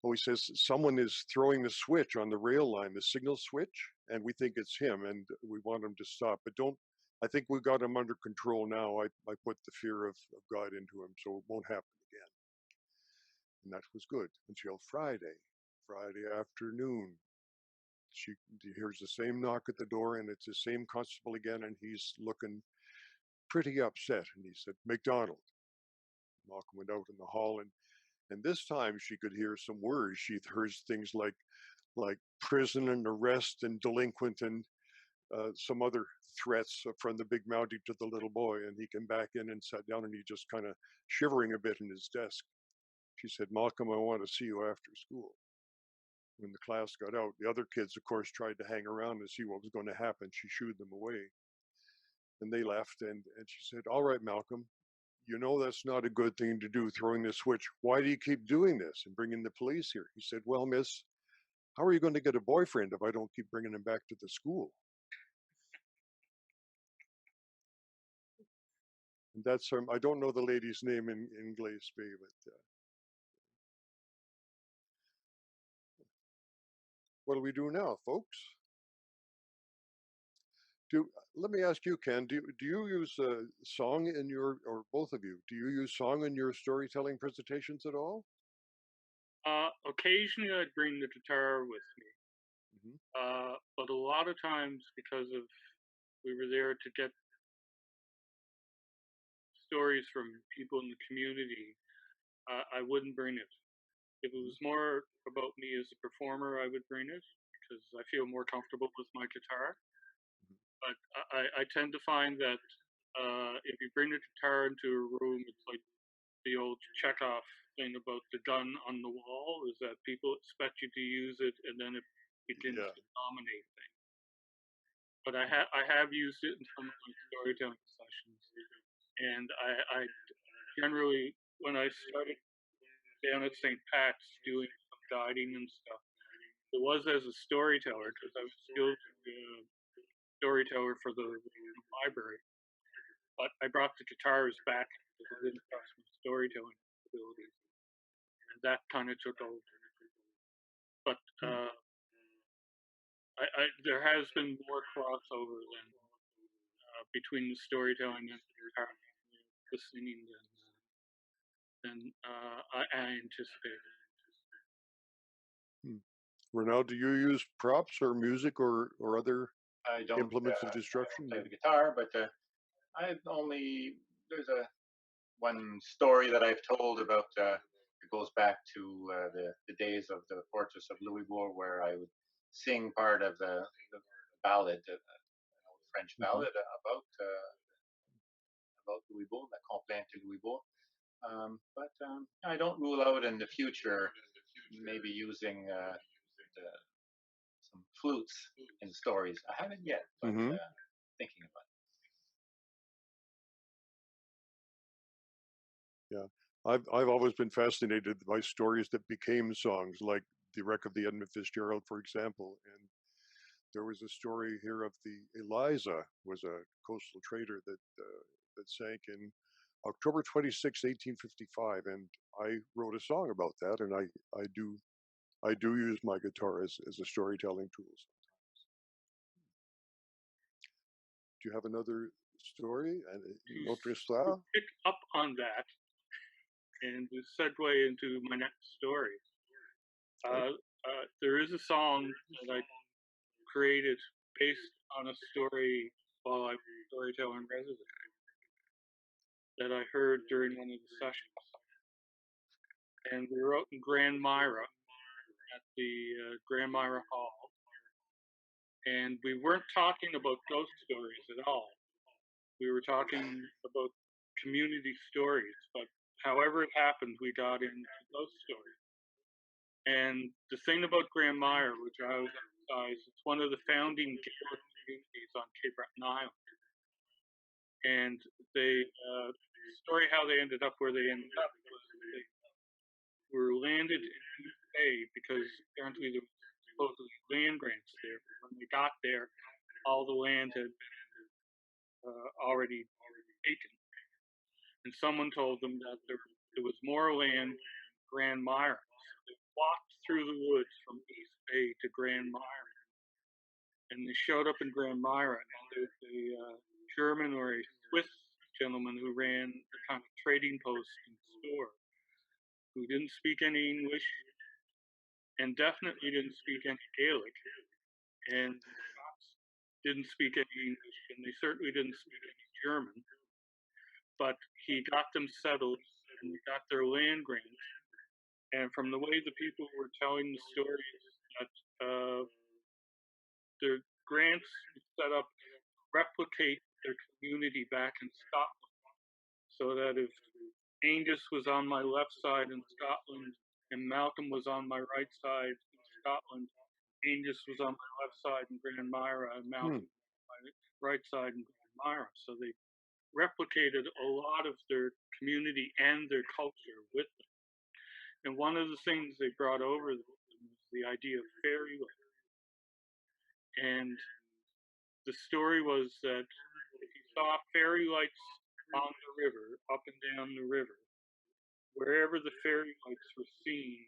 "Oh," he says, "someone is throwing the switch on the rail line, the signal switch, and we think it's him, and we want him to stop. But don't. I think we got him under control now. I put the fear of God into him, so it won't happen again." And that was good until Friday afternoon. She hears the same knock at the door, and it's the same constable again, and he's looking pretty upset. And he said, "McDonald." Malcolm went out in the hall, and this time she could hear some words. She heard things like prison and arrest and delinquent, and some other threats from the big Mountie to the little boy. And he came back in and sat down, and he just kind of shivering a bit in his desk. She said, "Malcolm, I want to see you after school." When the class got out, the other kids, of course, tried to hang around and see what was going to happen. She shooed them away, and they left. And she said, "All right, Malcolm, you know that's not a good thing to do, throwing the switch. Why do you keep doing this and bringing the police here?" He said, "Well, miss, how are you going to get a boyfriend if I don't keep bringing him back to the school?" And that's I don't know the lady's name in Glace Bay, but what do we do now, folks? Let me ask you, Ken, do you use song in your, or both of you, do you use song in your storytelling presentations at all? Occasionally, I'd bring the guitar with me, but a lot of times, because of we were there to get stories from people in the community, I wouldn't bring it. If it was more about me as a performer, I would bring it because I feel more comfortable with my guitar. But I tend to find that if you bring a guitar into a room, it's like the old Chekhov thing about the gun on the wall, is that people expect you to use it, and then it begins to dominate things. But I have used it in some of my storytelling sessions, and I generally, when I started down at St. Pat's doing some guiding and stuff, it was as a storyteller because I was still storyteller for the library. But I brought the guitars back because I didn't trust my storytelling abilities. that kind of took over. But there has been more crossover between the storytelling and the singing than I anticipated. Ronald, do you use props or music or other I don't implements of destruction? play the guitar, but there's one story that I've told about. It goes back to the days of the Fortress of Louisbourg, where I would sing part of the ballad, French ballad about Louisbourg, La Complainte de Louisbourg. But I don't rule out in the future maybe using some flutes in stories. I haven't yet, but thinking about it. Yeah, I've always been fascinated by stories that became songs, like The Wreck of the Edmund Fitzgerald, for example. And there was a story here of the Eliza, was a coastal trader that sank in October 26, 1855, and I wrote a song about that. And I do use my guitar as a storytelling tool sometimes. Do you have another story? To pick up on that and to segue into my next story, there is a song that I created based on a story while I was Storyteller-in-Residence that I heard during one of the sessions. And we were out in Grand Myra at the Grand Myra Hall. And we weren't talking about ghost stories at all. We were talking about community stories, but however it happened, we got into ghost stories. And the thing about Grand Myra, which I always emphasize, it's one of the founding Gaelic communities on Cape Breton Island. And the story how they ended up where they ended up was they were landed in the bay because apparently there was supposedly land grants there. When they got there, all the land had been already taken. And someone told them that there was more land in Grand Myra. So they walked through the woods from East Bay to Grand Myra. And they showed up in Grand Myra, and there's a German or a Swiss gentleman who ran the kind of trading post and store, who didn't speak any English and definitely didn't speak any Gaelic, and the Scots didn't speak any English, and they certainly didn't speak any German. But he got them settled, and they got their land grants. And from the way the people were telling the stories, that their grants set up to replicate their community back in Scotland, so that if Angus was on my left side in Scotland and Malcolm was on my right side in Scotland, Angus was on my left side in Grand Myra and Malcolm on my right side in Grand Myra. So they replicated a lot of their community and their culture with them. And one of the things they brought over was the idea of fairy lights. And the story was that if you saw fairy lights on the river, up and down the river, wherever the fairy lights were seen,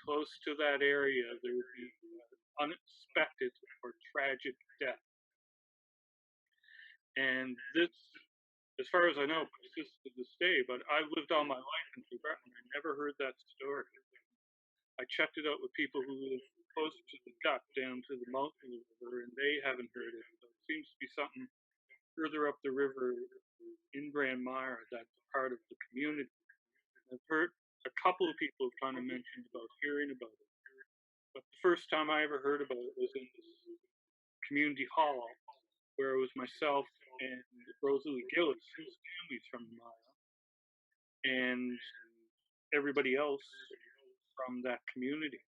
close to that area, there would be unexpected or tragic death. And this, as far as I know, persists to this day, but I've lived all my life in Quebec and I never heard that story. I checked it out with people who live close to the gut down to the mouth of the river, and they haven't heard it. So it seems to be something further up the river in Grand Myra that's part of the community. I've heard a couple of people have kind of mentioned about hearing about it, but the first time I ever heard about it was in this community hall where it was myself and Rosalie Gillis, whose family's from Myra, and everybody else from that community.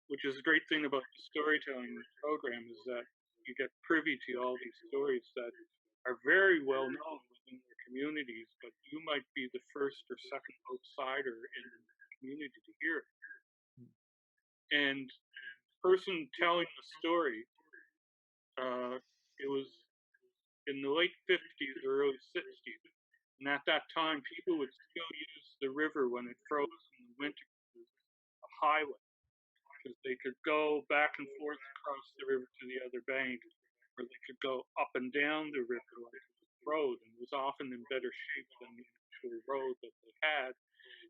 Which is a great thing about the storytelling program, is that you get privy to all these stories that are very well known within their communities, but you might be the first or second outsider in the community to hear it. And the person telling the story, it was in the late 50s or early 60s. And at that time, people would still use the river when it froze in the winter was a highway, because they could go back and forth across the river to the other bank, or they could go up and down the river like it was a road, and it was often in better shape than the actual road that they had.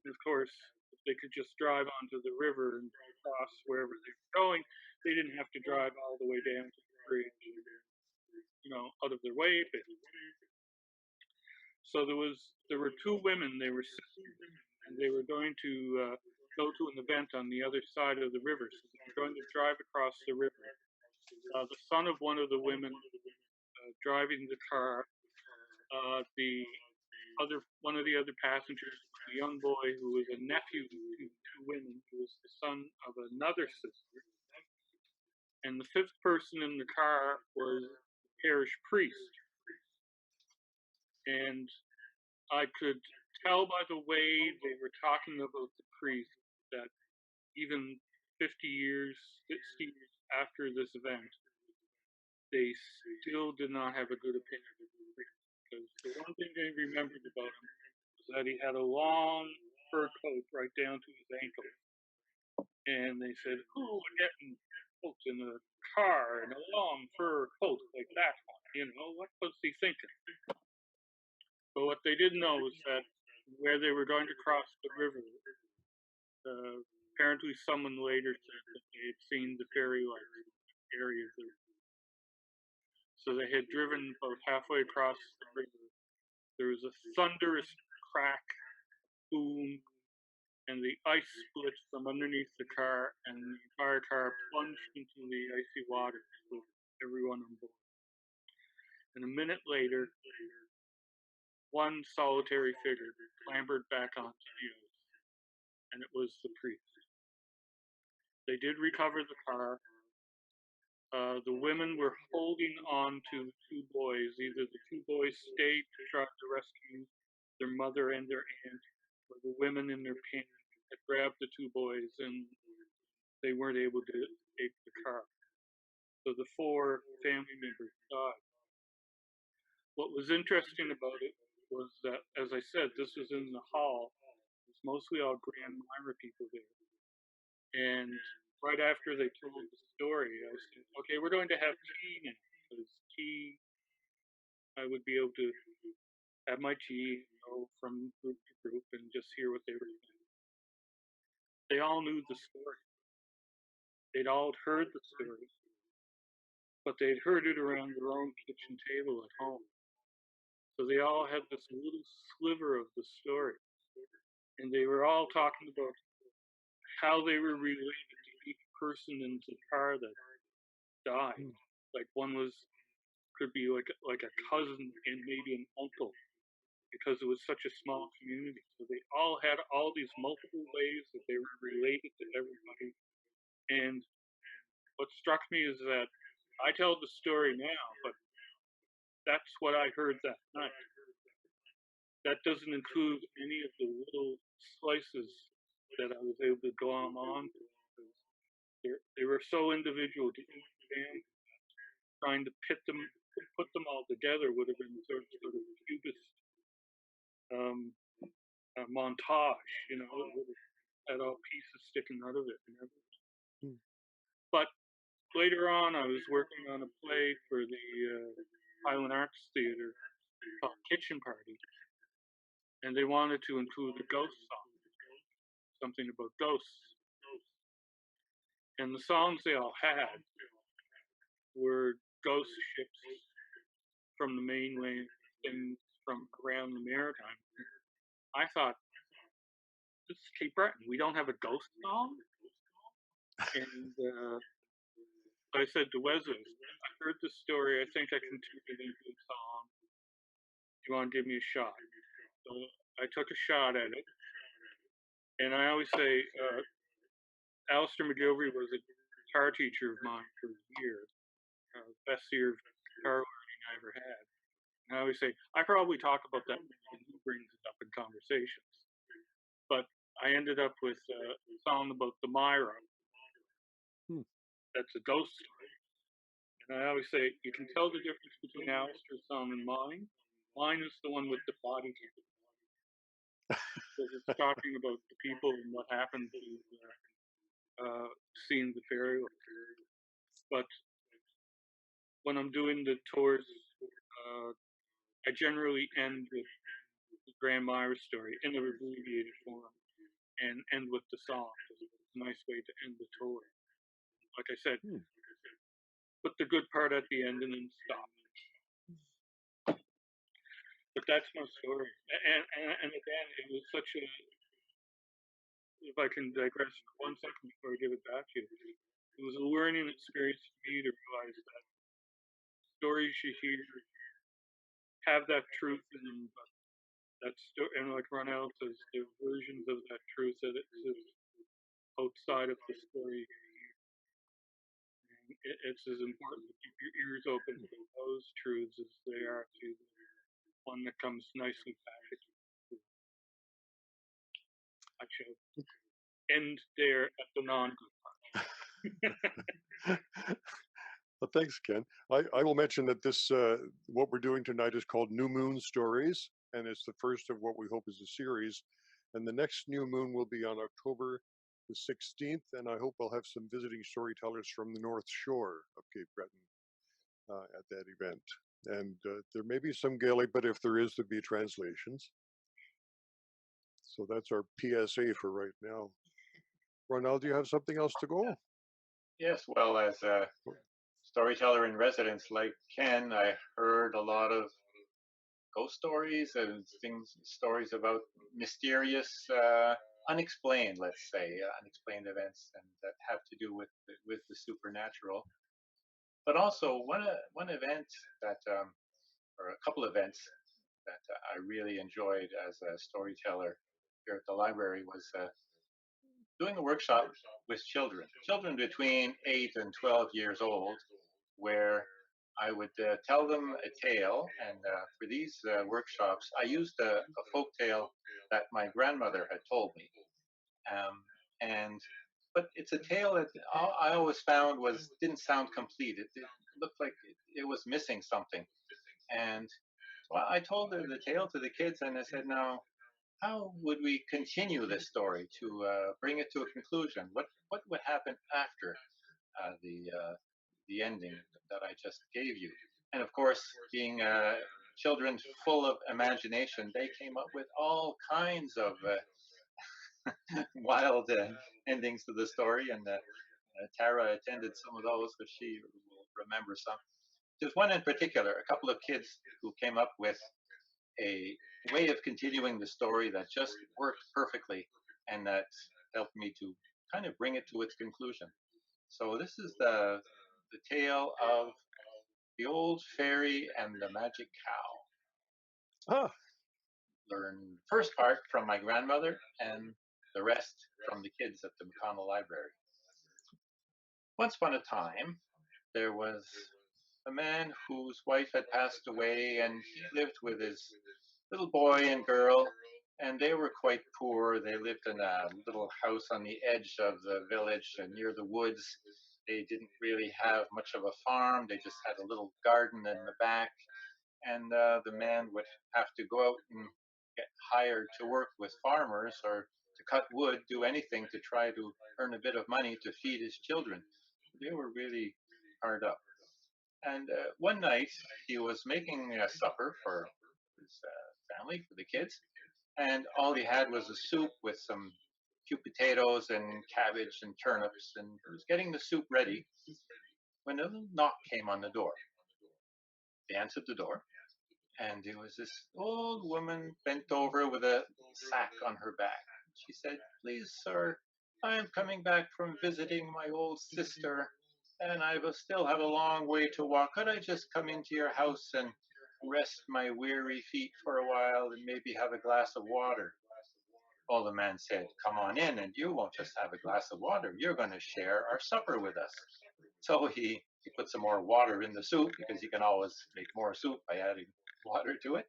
And of course, if they could just drive onto the river and cross wherever they were going, they didn't have to drive all the way down to the bridge, out of their way. So there were two women. They were sisters, and they were going to go to an event on the other side of the river. So they were going to drive across the river. The son of one of the women driving the car, one of the other passengers, a young boy who was a nephew to two women, who was the son of another sister, and the fifth person in the car was the parish priest. And I could tell by the way they were talking about the priest that even 50 years, 60 years after this event, they still did not have a good opinion of the priest. Because the one thing they remembered about him was that he had a long fur coat right down to his ankles. And they said, who would get coat in a car and a long fur coat like that one? What was he thinking? But what they didn't know was that where they were going to cross the river, apparently someone later said that they had seen the fairy lights in the area of the river. So they had driven about halfway across the river. There was a thunderous crack, boom, and the ice split from underneath the car, and the entire car plunged into the icy waters with everyone on board. And a minute later, one solitary figure clambered back onto the ice, and it was the priest. They did recover the car. The women were holding on to the two boys. Either the two boys stayed to try to rescue their mother and their aunt, or the women in their panic had grabbed the two boys and they weren't able to escape the car. So the four family members died. What was interesting about it was that, as I said, this was in the hall. It was mostly all Grand Myra people there. And right after they told the story, I said, okay, we're going to have tea now, because tea, I would be able to have my tea, go from group to group and just hear what they were saying. They all knew the story. They'd all heard the story, but they'd heard it around their own kitchen table at home. So they all had this little sliver of the story. And they were all talking about how they were related to each person in the car that died. Like one could be like a cousin and maybe an uncle, because it was such a small community. So they all had all these multiple ways that they were related to everybody. And what struck me is that I tell the story now, but that's what I heard that night. That doesn't include any of the little slices that I was able to glom on to. They were so individual to each family. Trying to put them all together would have been sort of cubist montage, it would have had all pieces sticking out of it and everything. But later on, I was working on a play for the Highland Arts Theatre called Kitchen Party, and they wanted to include a ghost song, something about ghosts. And the songs they all had were ghost ships from the mainland and from around the Maritime. I thought, this is Cape Breton. We don't have a ghost song? And I said to Wesley, I heard this story. I think I can turn it into a song. Do you want to give me a shot? So I took a shot at it. And I always say, Alistair McGilvery was a guitar teacher of mine for years. Best year of guitar learning I ever had. And I always say, I probably talk about that when he brings it up in conversations. But I ended up with a song about the Myra. That's a ghost story. And I always say, you can tell the difference between Alistair's song and mine. Mine is the one with the body count. because it's talking about the people and what happened to seeing the burial. But when I'm doing the tours, I generally end with the Grand Myra story in the abbreviated form and end with the song. It's a nice way to end the tour. Like I said, put the good part at the end and then stop. But that's my story. And again, it was such a, if I can digress for 1 second before I give it back to you, it was a learning experience for me to realize that stories you hear have that truth in them, but and like Ronald says, there are versions of that truth that exist outside of the story. And it's as important to keep your ears open to those truths as they are to the one that comes nicely packaged. I shall end there at the non-good part. Well, thanks, Ken. I will mention that this what we're doing tonight is called New Moon Stories, and it's the first of what we hope is a series. And the next new moon will be on October the 16th, and I hope I'll have some visiting storytellers from the North Shore of Cape Breton at that event. And there may be some Gaelic, but if there is, there'll be translations. So that's our PSA for right now. Ronald, do you have something else to go? Yes, well, as a storyteller-in-residence like Ken, I heard a lot of ghost stories and stories about mysterious, unexplained, let's say, unexplained events, and that have to do with the supernatural. But also one event that, or a couple events that I really enjoyed as a storyteller here at the library was doing a workshop with children between 8 and 12 years old, where I would tell them a tale. And for these workshops, I used a folk tale that my grandmother had told me. But it's a tale that I always found didn't sound complete. It looked like it was missing something. And so I told the tale to the kids, and I said, now, how would we continue this story to bring it to a conclusion? What would happen after the ending that I just gave you? And of course, being children full of imagination, they came up with all kinds of wild endings to the story. And Tara attended some of those, but she will remember some. There's one in particular, a couple of kids who came up with a way of continuing the story that just worked perfectly, and that helped me to kind of bring it to its conclusion. So this is the tale of the old fairy and the magic cow. Ah. Learn the first part from my grandmother and the rest from the kids at the Conall Library. Once upon a time, there was a man whose wife had passed away, and he lived with his little boy and girl, and they were quite poor. They lived in a little house on the edge of the village near the woods. They didn't really have much of a farm. They just had a little garden in the back, and the man would have to go out and get hired to work with farmers or to cut wood, do anything to try to earn a bit of money to feed his children. They were really hard up. And one night he was making a supper for his family, for the kids, and all he had was a soup with some few potatoes and cabbage and turnips, and he was getting the soup ready when a little knock came on the door. They answered the door, and there was this old woman bent over with a sack on her back. She said, "Please, sir, I am coming back from visiting my old sister, and I will still have a long way to walk. Could I just come into your house and rest my weary feet for a while and maybe have a glass of water?" Well, the man said, "Come on in, and you won't just have a glass of water. You're going to share our supper with us." So he put some more water in the soup, because you can always make more soup by adding water to it.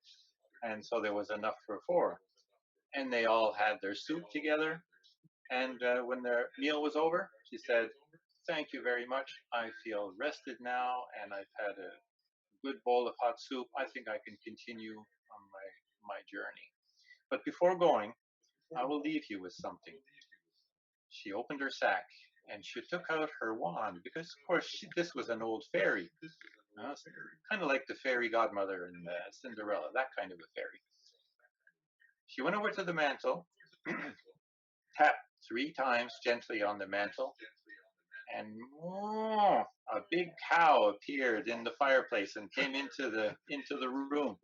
And so there was enough for four. And they all had their soup together. And when their meal was over, she said, "Thank you very much. I feel rested now, and I've had a good bowl of hot soup. I think I can continue on my journey." But before going, I will leave you with something. She opened her sack and she took out her wand because, of course, this was an old fairy, kind of like the fairy godmother in Cinderella, that kind of a fairy. She went over to the mantle, tapped 3 times gently on the mantle, and a big cow appeared in the fireplace and came into the room.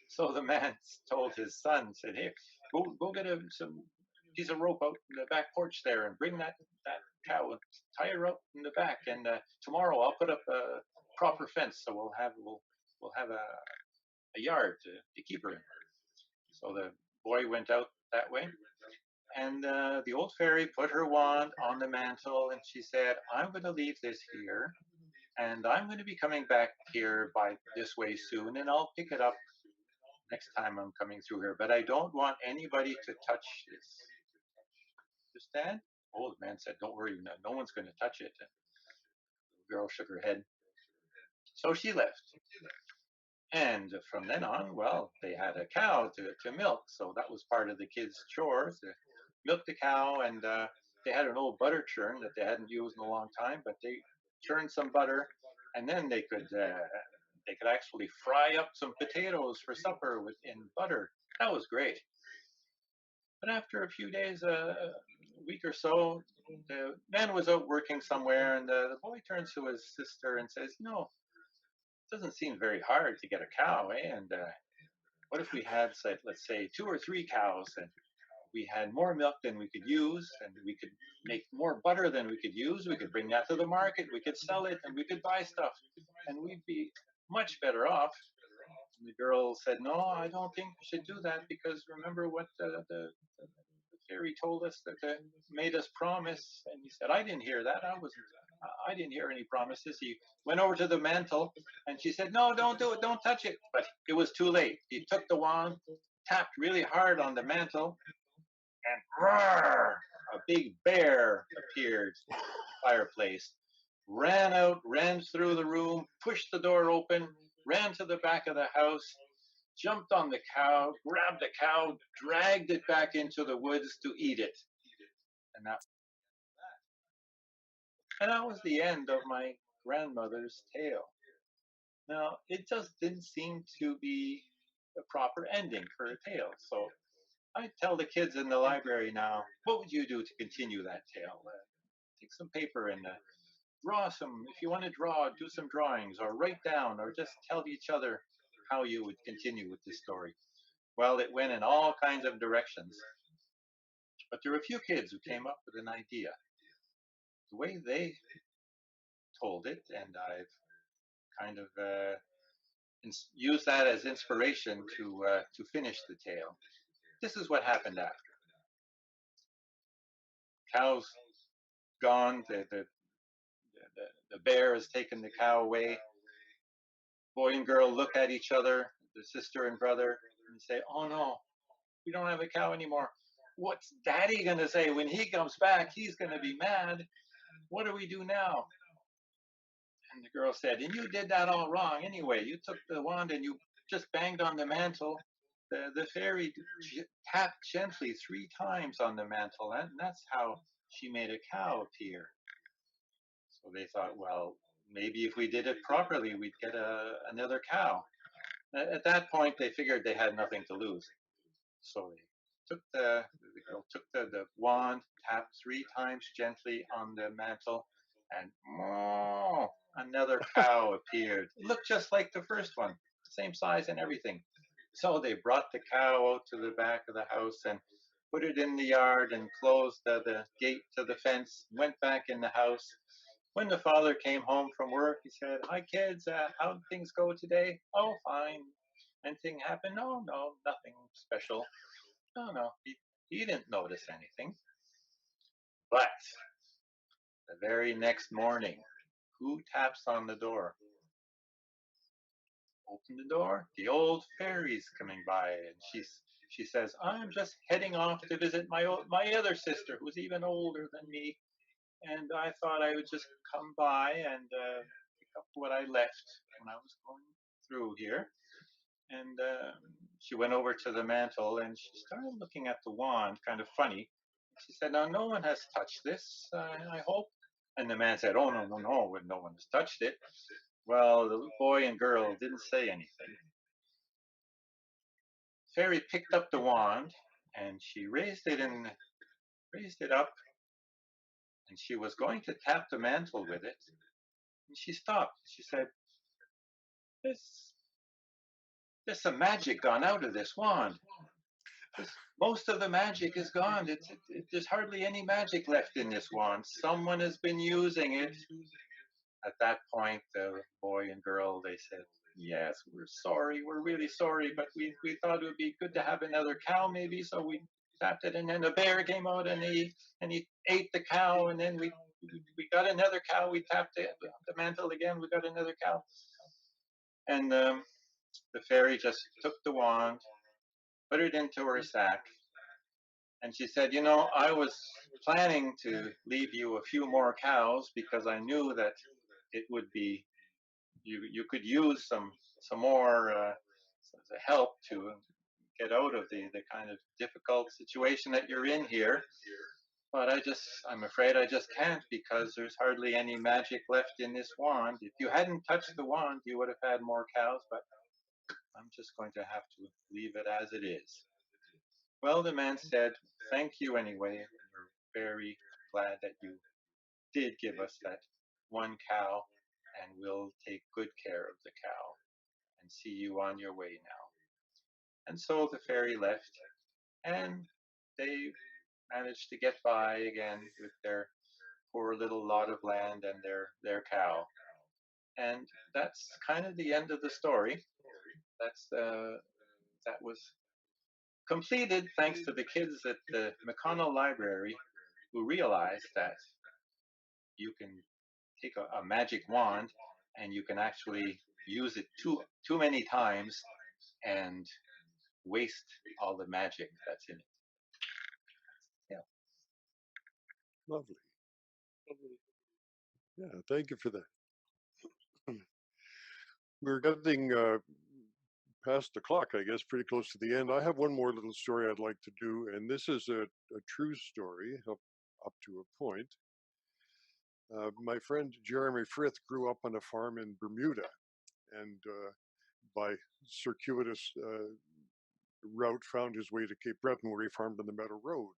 So the man told his son, said, "Hey, go get some piece of rope out in the back porch there and bring that cow and tie her up in the back. And tomorrow I'll put up a proper fence, so we'll have a yard to keep her in." So the boy went out that way, and the old fairy put her wand on the mantle, and she said, "I'm going to leave this here, and I'm going to be coming back here by this way soon, and I'll pick it up next time I'm coming through here. But I don't want anybody to touch this. Understand?" The old man said, "Don't worry, no one's going to touch it." And the girl shook her head. So she left. And from then on, well, they had a cow to milk. So that was part of the kids' chores, to milk the cow. And they had an old butter churn that they hadn't used in a long time, but they churned some butter, and then they could actually fry up some potatoes for supper in butter. That was great. But after a few days, a week or so, the man was out working somewhere, and the boy turns to his sister and says, "No, it doesn't seem very hard to get a cow, eh? And what if we had, let's say, 2 or 3 cows, and we had more milk than we could use, and we could make more butter than we could use. We could bring that to the market, we could sell it, and we could buy stuff, and we'd be much better off." And the girl said, "No, I don't think we should do that, because remember what the fairy told us, that made us promise." And he said, "I didn't hear that. I didn't hear any promises." He went over to the mantle, and she said, "No, don't do it. Don't touch it." But it was too late. He took the wand, tapped really hard on the mantle, and roar, a big bear appeared in the fireplace, ran out, ran through the room, pushed the door open, ran to the back of the house, jumped on the cow, grabbed the cow, dragged it back into the woods to eat it. And that was the end of my grandmother's tale. Now, it just didn't seem to be a proper ending for a tale. So I tell the kids in the library now, what would you do to continue that tale? Take some paper and draw some, if you want to draw, do some drawings, or write down, or just tell each other how you would continue with this story. Well, it went in all kinds of directions. But there were a few kids who came up with an idea. The way they told it, and I've kind of used that as inspiration to finish the tale. This is what happened after. Cow's gone. The bear has taken the cow away. Boy and girl look at each other, the sister and brother, and say, "Oh no, we don't have a cow anymore. What's Daddy going to say when he comes back? He's going to be mad. What do we do now?" And the girl said, "And you did that all wrong anyway. You took the wand and you just banged on the mantle. The fairy tapped gently 3 times on the mantle, and that's how she made a cow appear." So they thought, well, maybe if we did it properly, we'd get another cow. At that point, they figured they had nothing to lose. So they took the girl took the wand, tapped 3 times gently on the mantle, and another cow appeared. It looked just like the first one, same size and everything. So they brought the cow out to the back of the house and put it in the yard and closed the gate to the fence, went back in the house. When the father came home from work, he said, "Hi kids, how did things go today?" "Oh, fine." "Anything happened?" "No, nothing special." No, he didn't notice anything. But the very next morning, who taps on the door? Open the door. The old fairy's coming by, and she says, "I'm just heading off to visit my other sister, who's even older than me, and I thought I would just come by and pick up what I left when I was going through here. And she went over to the mantle and she started looking at the wand, kind of funny. She said, "Now, no one has touched this, I hope." And the man said, "Oh, no, no, no, no one has touched it." Well, the boy and girl didn't say anything. Fairy picked up the wand and she raised it up, and she was going to tap the mantle with it. And she stopped. She said, There's some magic gone out of this wand. Most of the magic is gone. There's hardly any magic left in this wand. Someone has been using it." At that point, the boy and girl, they said, "Yes, we're sorry. We're really sorry, but we thought it would be good to have another cow maybe, so we tapped it, and then a bear came out and he ate the cow, and then we got another cow. We tapped the mantle again. We got another cow." And the fairy just took the wand, put it into her sack, and she said, "You know, I was planning to leave you a few more cows because I knew that it would be you could use some more help to get out of the kind of difficult situation that you're in here. But I'm afraid I just can't because there's hardly any magic left in this wand. If you hadn't touched the wand, you would have had more cows, but I'm just going to have to leave it as it is." Well, the man said, "Thank you anyway. We're very glad that you did give us that one cow, and we'll take good care of the cow and see you on your way now." And so the fairy left, and they managed to get by again with their poor little lot of land and their cow. And that's kind of the end of the story. That was completed thanks to the kids at the McConnell Library, who realized that you can take a magic wand and you can actually use it too many times and waste all the magic that's in it. Yeah. Lovely. Yeah, thank you for that. We're getting past the clock, I guess, pretty close to the end. I have one more little story I'd like to do, and this is a true story up to a point. My friend Jeremy Frith grew up on a farm in Bermuda, and by circuitous route found his way to Cape Breton, where he farmed on the Meadow Road.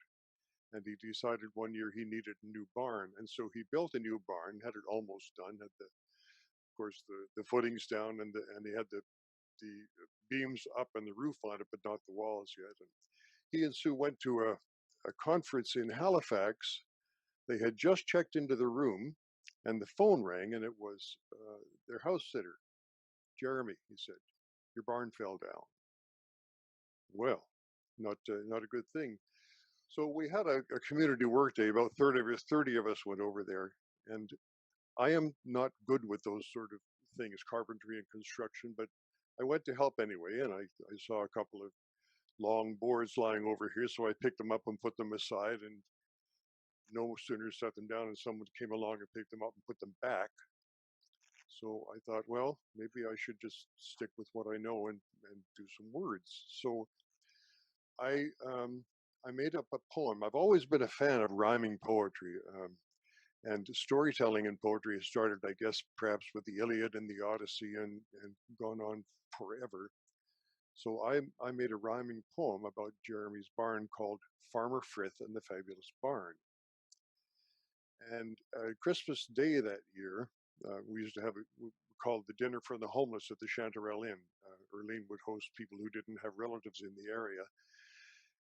And he decided one year he needed a new barn, and so he built a new barn, had it almost done, had of course the footings down, and he had the beams up and the roof on it, but not the walls yet. And he and Sue went to a conference in Halifax. They had just checked into the room, and the phone rang, and it was their house sitter, Jeremy. He said, "Your barn fell down." Well, not a good thing. So we had a community work day. About 30 of us went over there, and I am not good with those sort of things, carpentry and construction, but I went to help anyway, and I saw a couple of long boards lying over here, so I picked them up and put them aside, and no sooner set them down and someone came along and picked them up and put them back. So I thought, well, maybe I should just stick with what I know and do some words. So I made up a poem. I've always been a fan of rhyming poetry, and storytelling in poetry has started, I guess, perhaps with the Iliad and the Odyssey and gone on forever. So I made a rhyming poem about Jeremy's barn called Farmer Frith and the Fabulous Barn. And Christmas Day that year, we used to have we called the Dinner for the Homeless at the Chanterelle Inn. Erlene would host people who didn't have relatives in the area.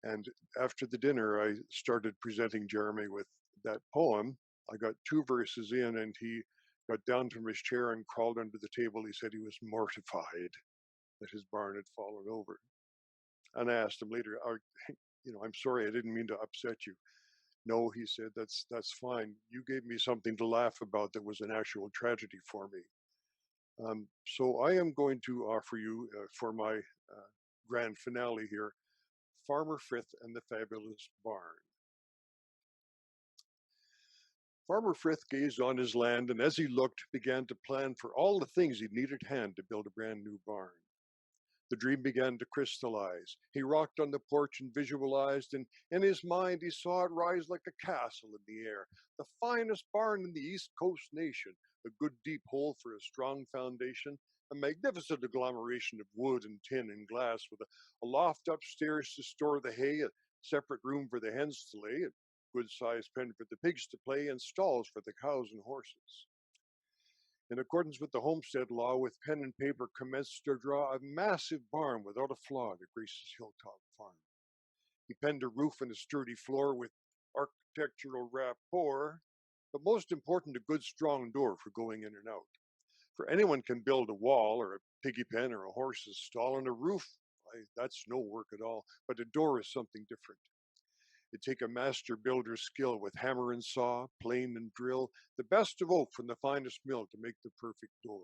And after the dinner, I started presenting Jeremy with that poem. I got 2 verses in, and he got down from his chair and crawled under the table. He said he was mortified that his barn had fallen over. And I asked him later, "I'm sorry, I didn't mean to upset you." "No," he said, that's fine. You gave me something to laugh about that was an actual tragedy for me. So I am going to offer you, for my grand finale here, Farmer Frith and the Fabulous Barn. Farmer Frith gazed on his land, and as he looked, began to plan for all the things he'd need at hand to build a brand new barn. The dream began to crystallize. He rocked on the porch and visualized, and in his mind he saw it rise like a castle in the air, the finest barn in the East Coast nation, a good deep hole for a strong foundation, a magnificent agglomeration of wood and tin and glass with a loft upstairs to store the hay, a separate room for the hens to lay, a good-sized pen for the pigs to play, and stalls for the cows and horses. In accordance with the homestead law, with pen and paper commenced to draw a massive barn without a flaw to grace his hilltop farm. He penned a roof and a sturdy floor with architectural rapport, but most important, a good strong door for going in and out. For anyone can build a wall or a piggy pen or a horse's stall, and a roof, that's no work at all, but a door is something different. It'd take a master builder's skill with hammer and saw, plane and drill, the best of oak from the finest mill to make the perfect door.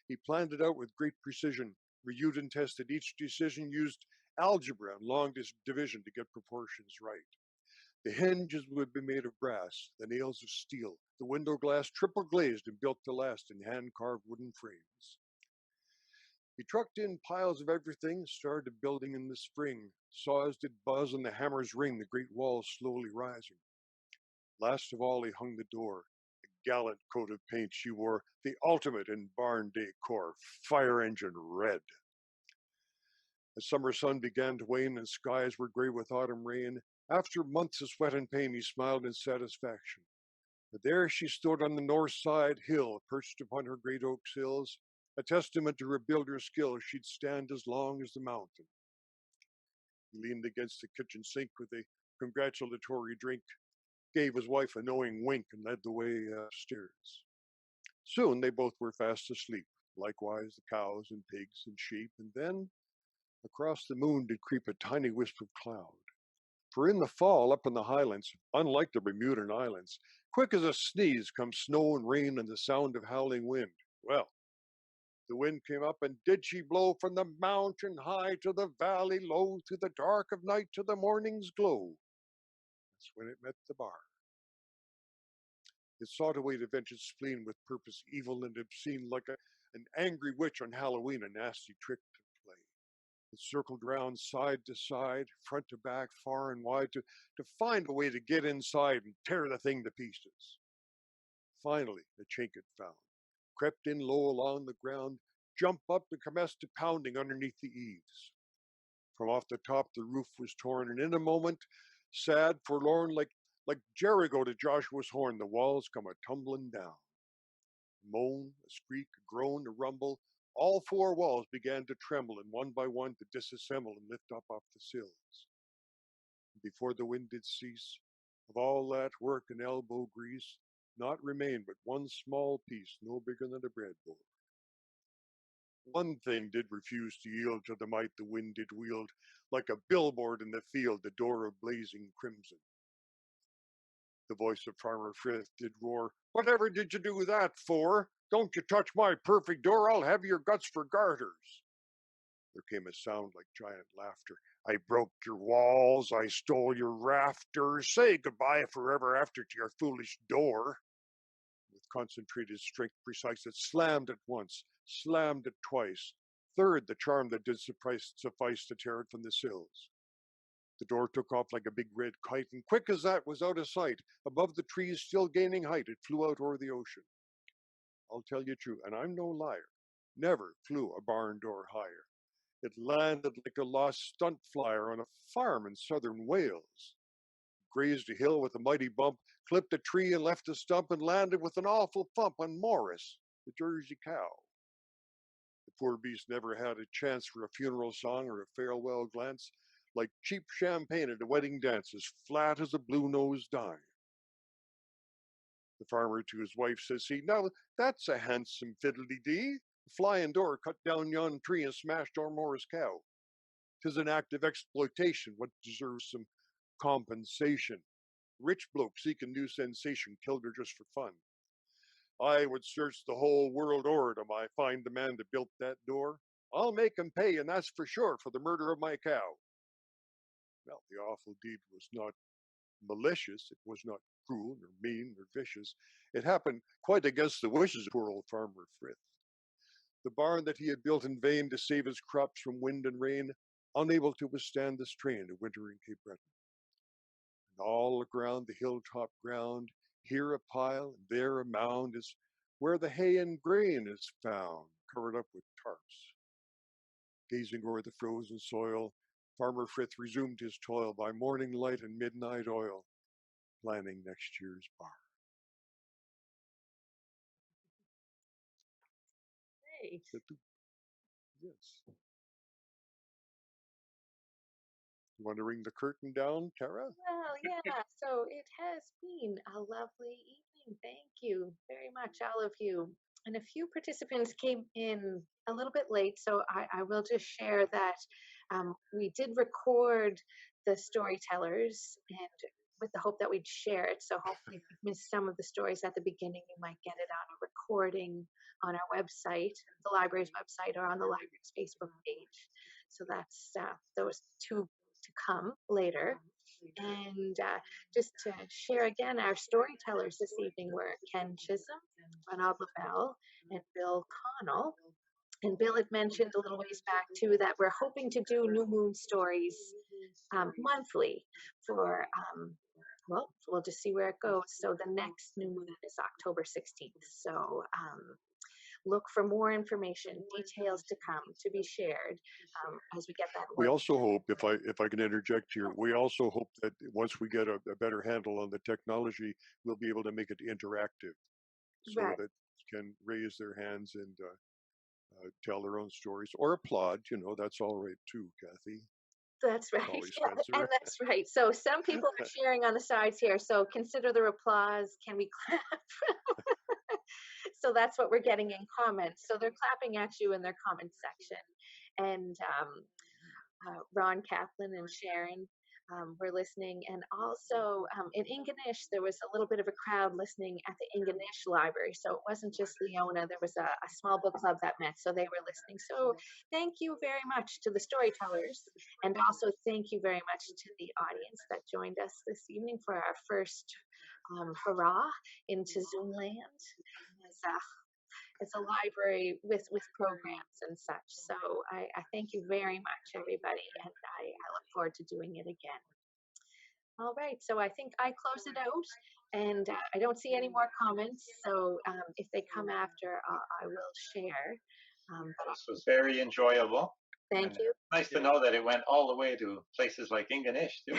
He planned it out with great precision, reviewed and tested each decision, used algebra and long division to get proportions right. The hinges would be made of brass, the nails of steel, the window glass triple glazed and built to last in hand-carved wooden frames. He trucked in piles of everything, started building in the spring. Saws did buzz and the hammers ring, the great walls slowly rising. Last of all, he hung the door. A gallant coat of paint she wore, the ultimate in barn decor, fire engine red. The summer sun began to wane and skies were gray with autumn rain. After months of sweat and pain, he smiled in satisfaction. But there she stood on the north side hill, perched upon her great oak sills, a testament to her builder's skill. She'd stand as long as the mountain. He leaned against the kitchen sink with a congratulatory drink, gave his wife a knowing wink, and led the way upstairs. Soon they both were fast asleep, likewise the cows and pigs and sheep, and then across the moon did creep a tiny wisp of cloud. For in the fall, up in the highlands, unlike the Bermudan Islands, quick as a sneeze comes snow and rain and the sound of howling wind. Well, the wind came up, and did she blow from the mountain high to the valley low, through the dark of night to the morning's glow. That's when it met the bar. It sought away to vent its spleen with purpose evil and obscene, like an angry witch on Halloween, a nasty trick to play. It circled round side to side, front to back, far and wide, to find a way to get inside and tear the thing to pieces. Finally, a chink it found, crept in low along the ground, jumped up and commenced to pounding underneath the eaves. From off the top the roof was torn, and in a moment, sad, forlorn, like Jericho to Joshua's horn, the walls come a-tumbling down. A moan, a squeak, a groan, a rumble, all four walls began to tremble, and one by one to disassemble and lift up off the sills. Before the wind did cease, of all that work and elbow grease, not remained but one small piece, no bigger than a breadboard. One thing did refuse to yield to the might the wind did wield, like a billboard in the field, the door of blazing crimson. The voice of Farmer Frith did roar, "Whatever did you do that for? Don't you touch my perfect door, I'll have your guts for garters." There came a sound like giant laughter. "I broke your walls, I stole your rafters. Say goodbye forever after to your foolish door." With concentrated strength precise, it slammed it once, slammed it twice. Third, the charm that did suffice to tear it from the sills. The door took off like a big red kite, and quick as that was out of sight, above the trees still gaining height, it flew out o'er the ocean. I'll tell you true, and I'm no liar, never flew a barn door higher. It landed like a lost stunt flyer on a farm in southern Wales. Grazed a hill with a mighty bump, clipped a tree and left a stump, and landed with an awful thump on Morris, the Jersey cow. The poor beast never had a chance for a funeral song or a farewell glance, like cheap champagne at a wedding dance, as flat as a blue-nosed dime. The farmer to his wife says he, "Now that's a handsome fiddly-dee. The flying door cut down yon tree and smashed our Morris cow. 'Tis an act of exploitation, what deserves some compensation. Rich bloke seeking new sensation, killed her just for fun. I would search the whole world o'er till I find the man that built that door. I'll make him pay, and that's for sure, for the murder of my cow." Well, the awful deed was not malicious, it was not cruel, nor mean, nor vicious. It happened quite against the wishes of poor old Farmer Frith. The barn that he had built in vain to save his crops from wind and rain, unable to withstand the strain of winter in Cape Breton. And all around the hilltop ground, here a pile, and there a mound, is where the hay and grain is found, covered up with tarps. Gazing o'er the frozen soil, Farmer Frith resumed his toil by morning light and midnight oil, planning next year's barn. Great. Yes. You want to ring the curtain down, Tara? Well, yeah, so it has been a lovely evening. Thank you very much, all of you. And a few participants came in a little bit late, so I will just share that we did record the storytellers and with the hope that we'd share it. So hopefully if you missed some of the stories at the beginning, you might get it on a recording on our website, the library's website, or on the library's Facebook page. So that's those two to come later. And just to share again, our storytellers this evening were Ken Chisholm, Ronald Labelle, and Bill Conall. And Bill had mentioned a little ways back too that we're hoping to do New Moon stories monthly for, well, we'll just see where it goes. So the next New Moon is October 16th. So look for more information, details to come, to be shared as we get that. We also hope, if I can interject here, we also hope that once we get a better handle on the technology, we'll be able to make it interactive, so Right. that can raise their hands and tell their own stories or applaud. You know, that's all right too, Kathy. That's right. Always Yeah, Spencer. and that's right. So some people are sharing on the sides here. So consider the applause. Can we clap? So that's what we're getting in comments. So they're clapping at you in their comment section. And Ron Kaplan and Sharon were listening. And also in Ingonish, there was a little bit of a crowd listening at the Ingonish Library. So it wasn't just Leona, there was a small book club that met, so they were listening. So thank you very much to the storytellers. And also thank you very much to the audience that joined us this evening for our first hurrah into Zoom land. It's a library with programs and such. So I thank you very much, everybody, and I look forward to doing it again. All right, so I think I close it out, and I don't see any more comments. So if they come after, I will share. This was very enjoyable. Thank you. Nice to know that it went all the way to places like Ingonish too.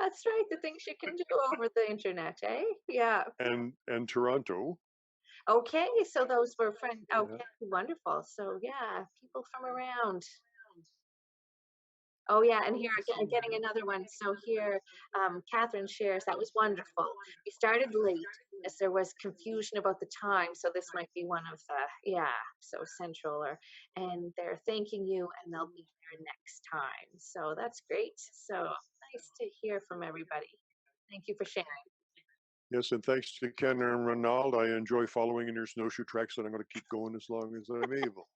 That's right. The things you can do over the internet, eh? Yeah. And Toronto. Okay, so those were friends. Okay, wonderful. So yeah, people from around. Oh yeah, and here again, getting another one. So here, Catherine shares, that was wonderful. We started late as there was confusion about the time. So this might be one of the, yeah, so central and they're thanking you and they'll be here next time. So that's great. So nice to hear from everybody. Thank you for sharing. Yes, and thanks to Ken and Ronald. I enjoy following in your snowshoe tracks, and I'm going to keep going as long as I'm able.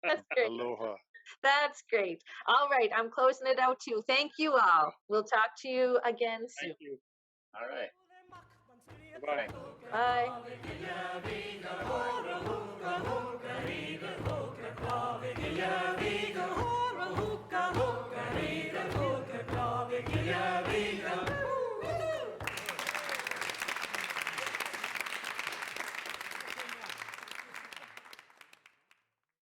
That's great. Aloha. That's great. All right, I'm closing it out too. Thank you all. We'll talk to you again soon. Thank you. All right. Bye. Bye.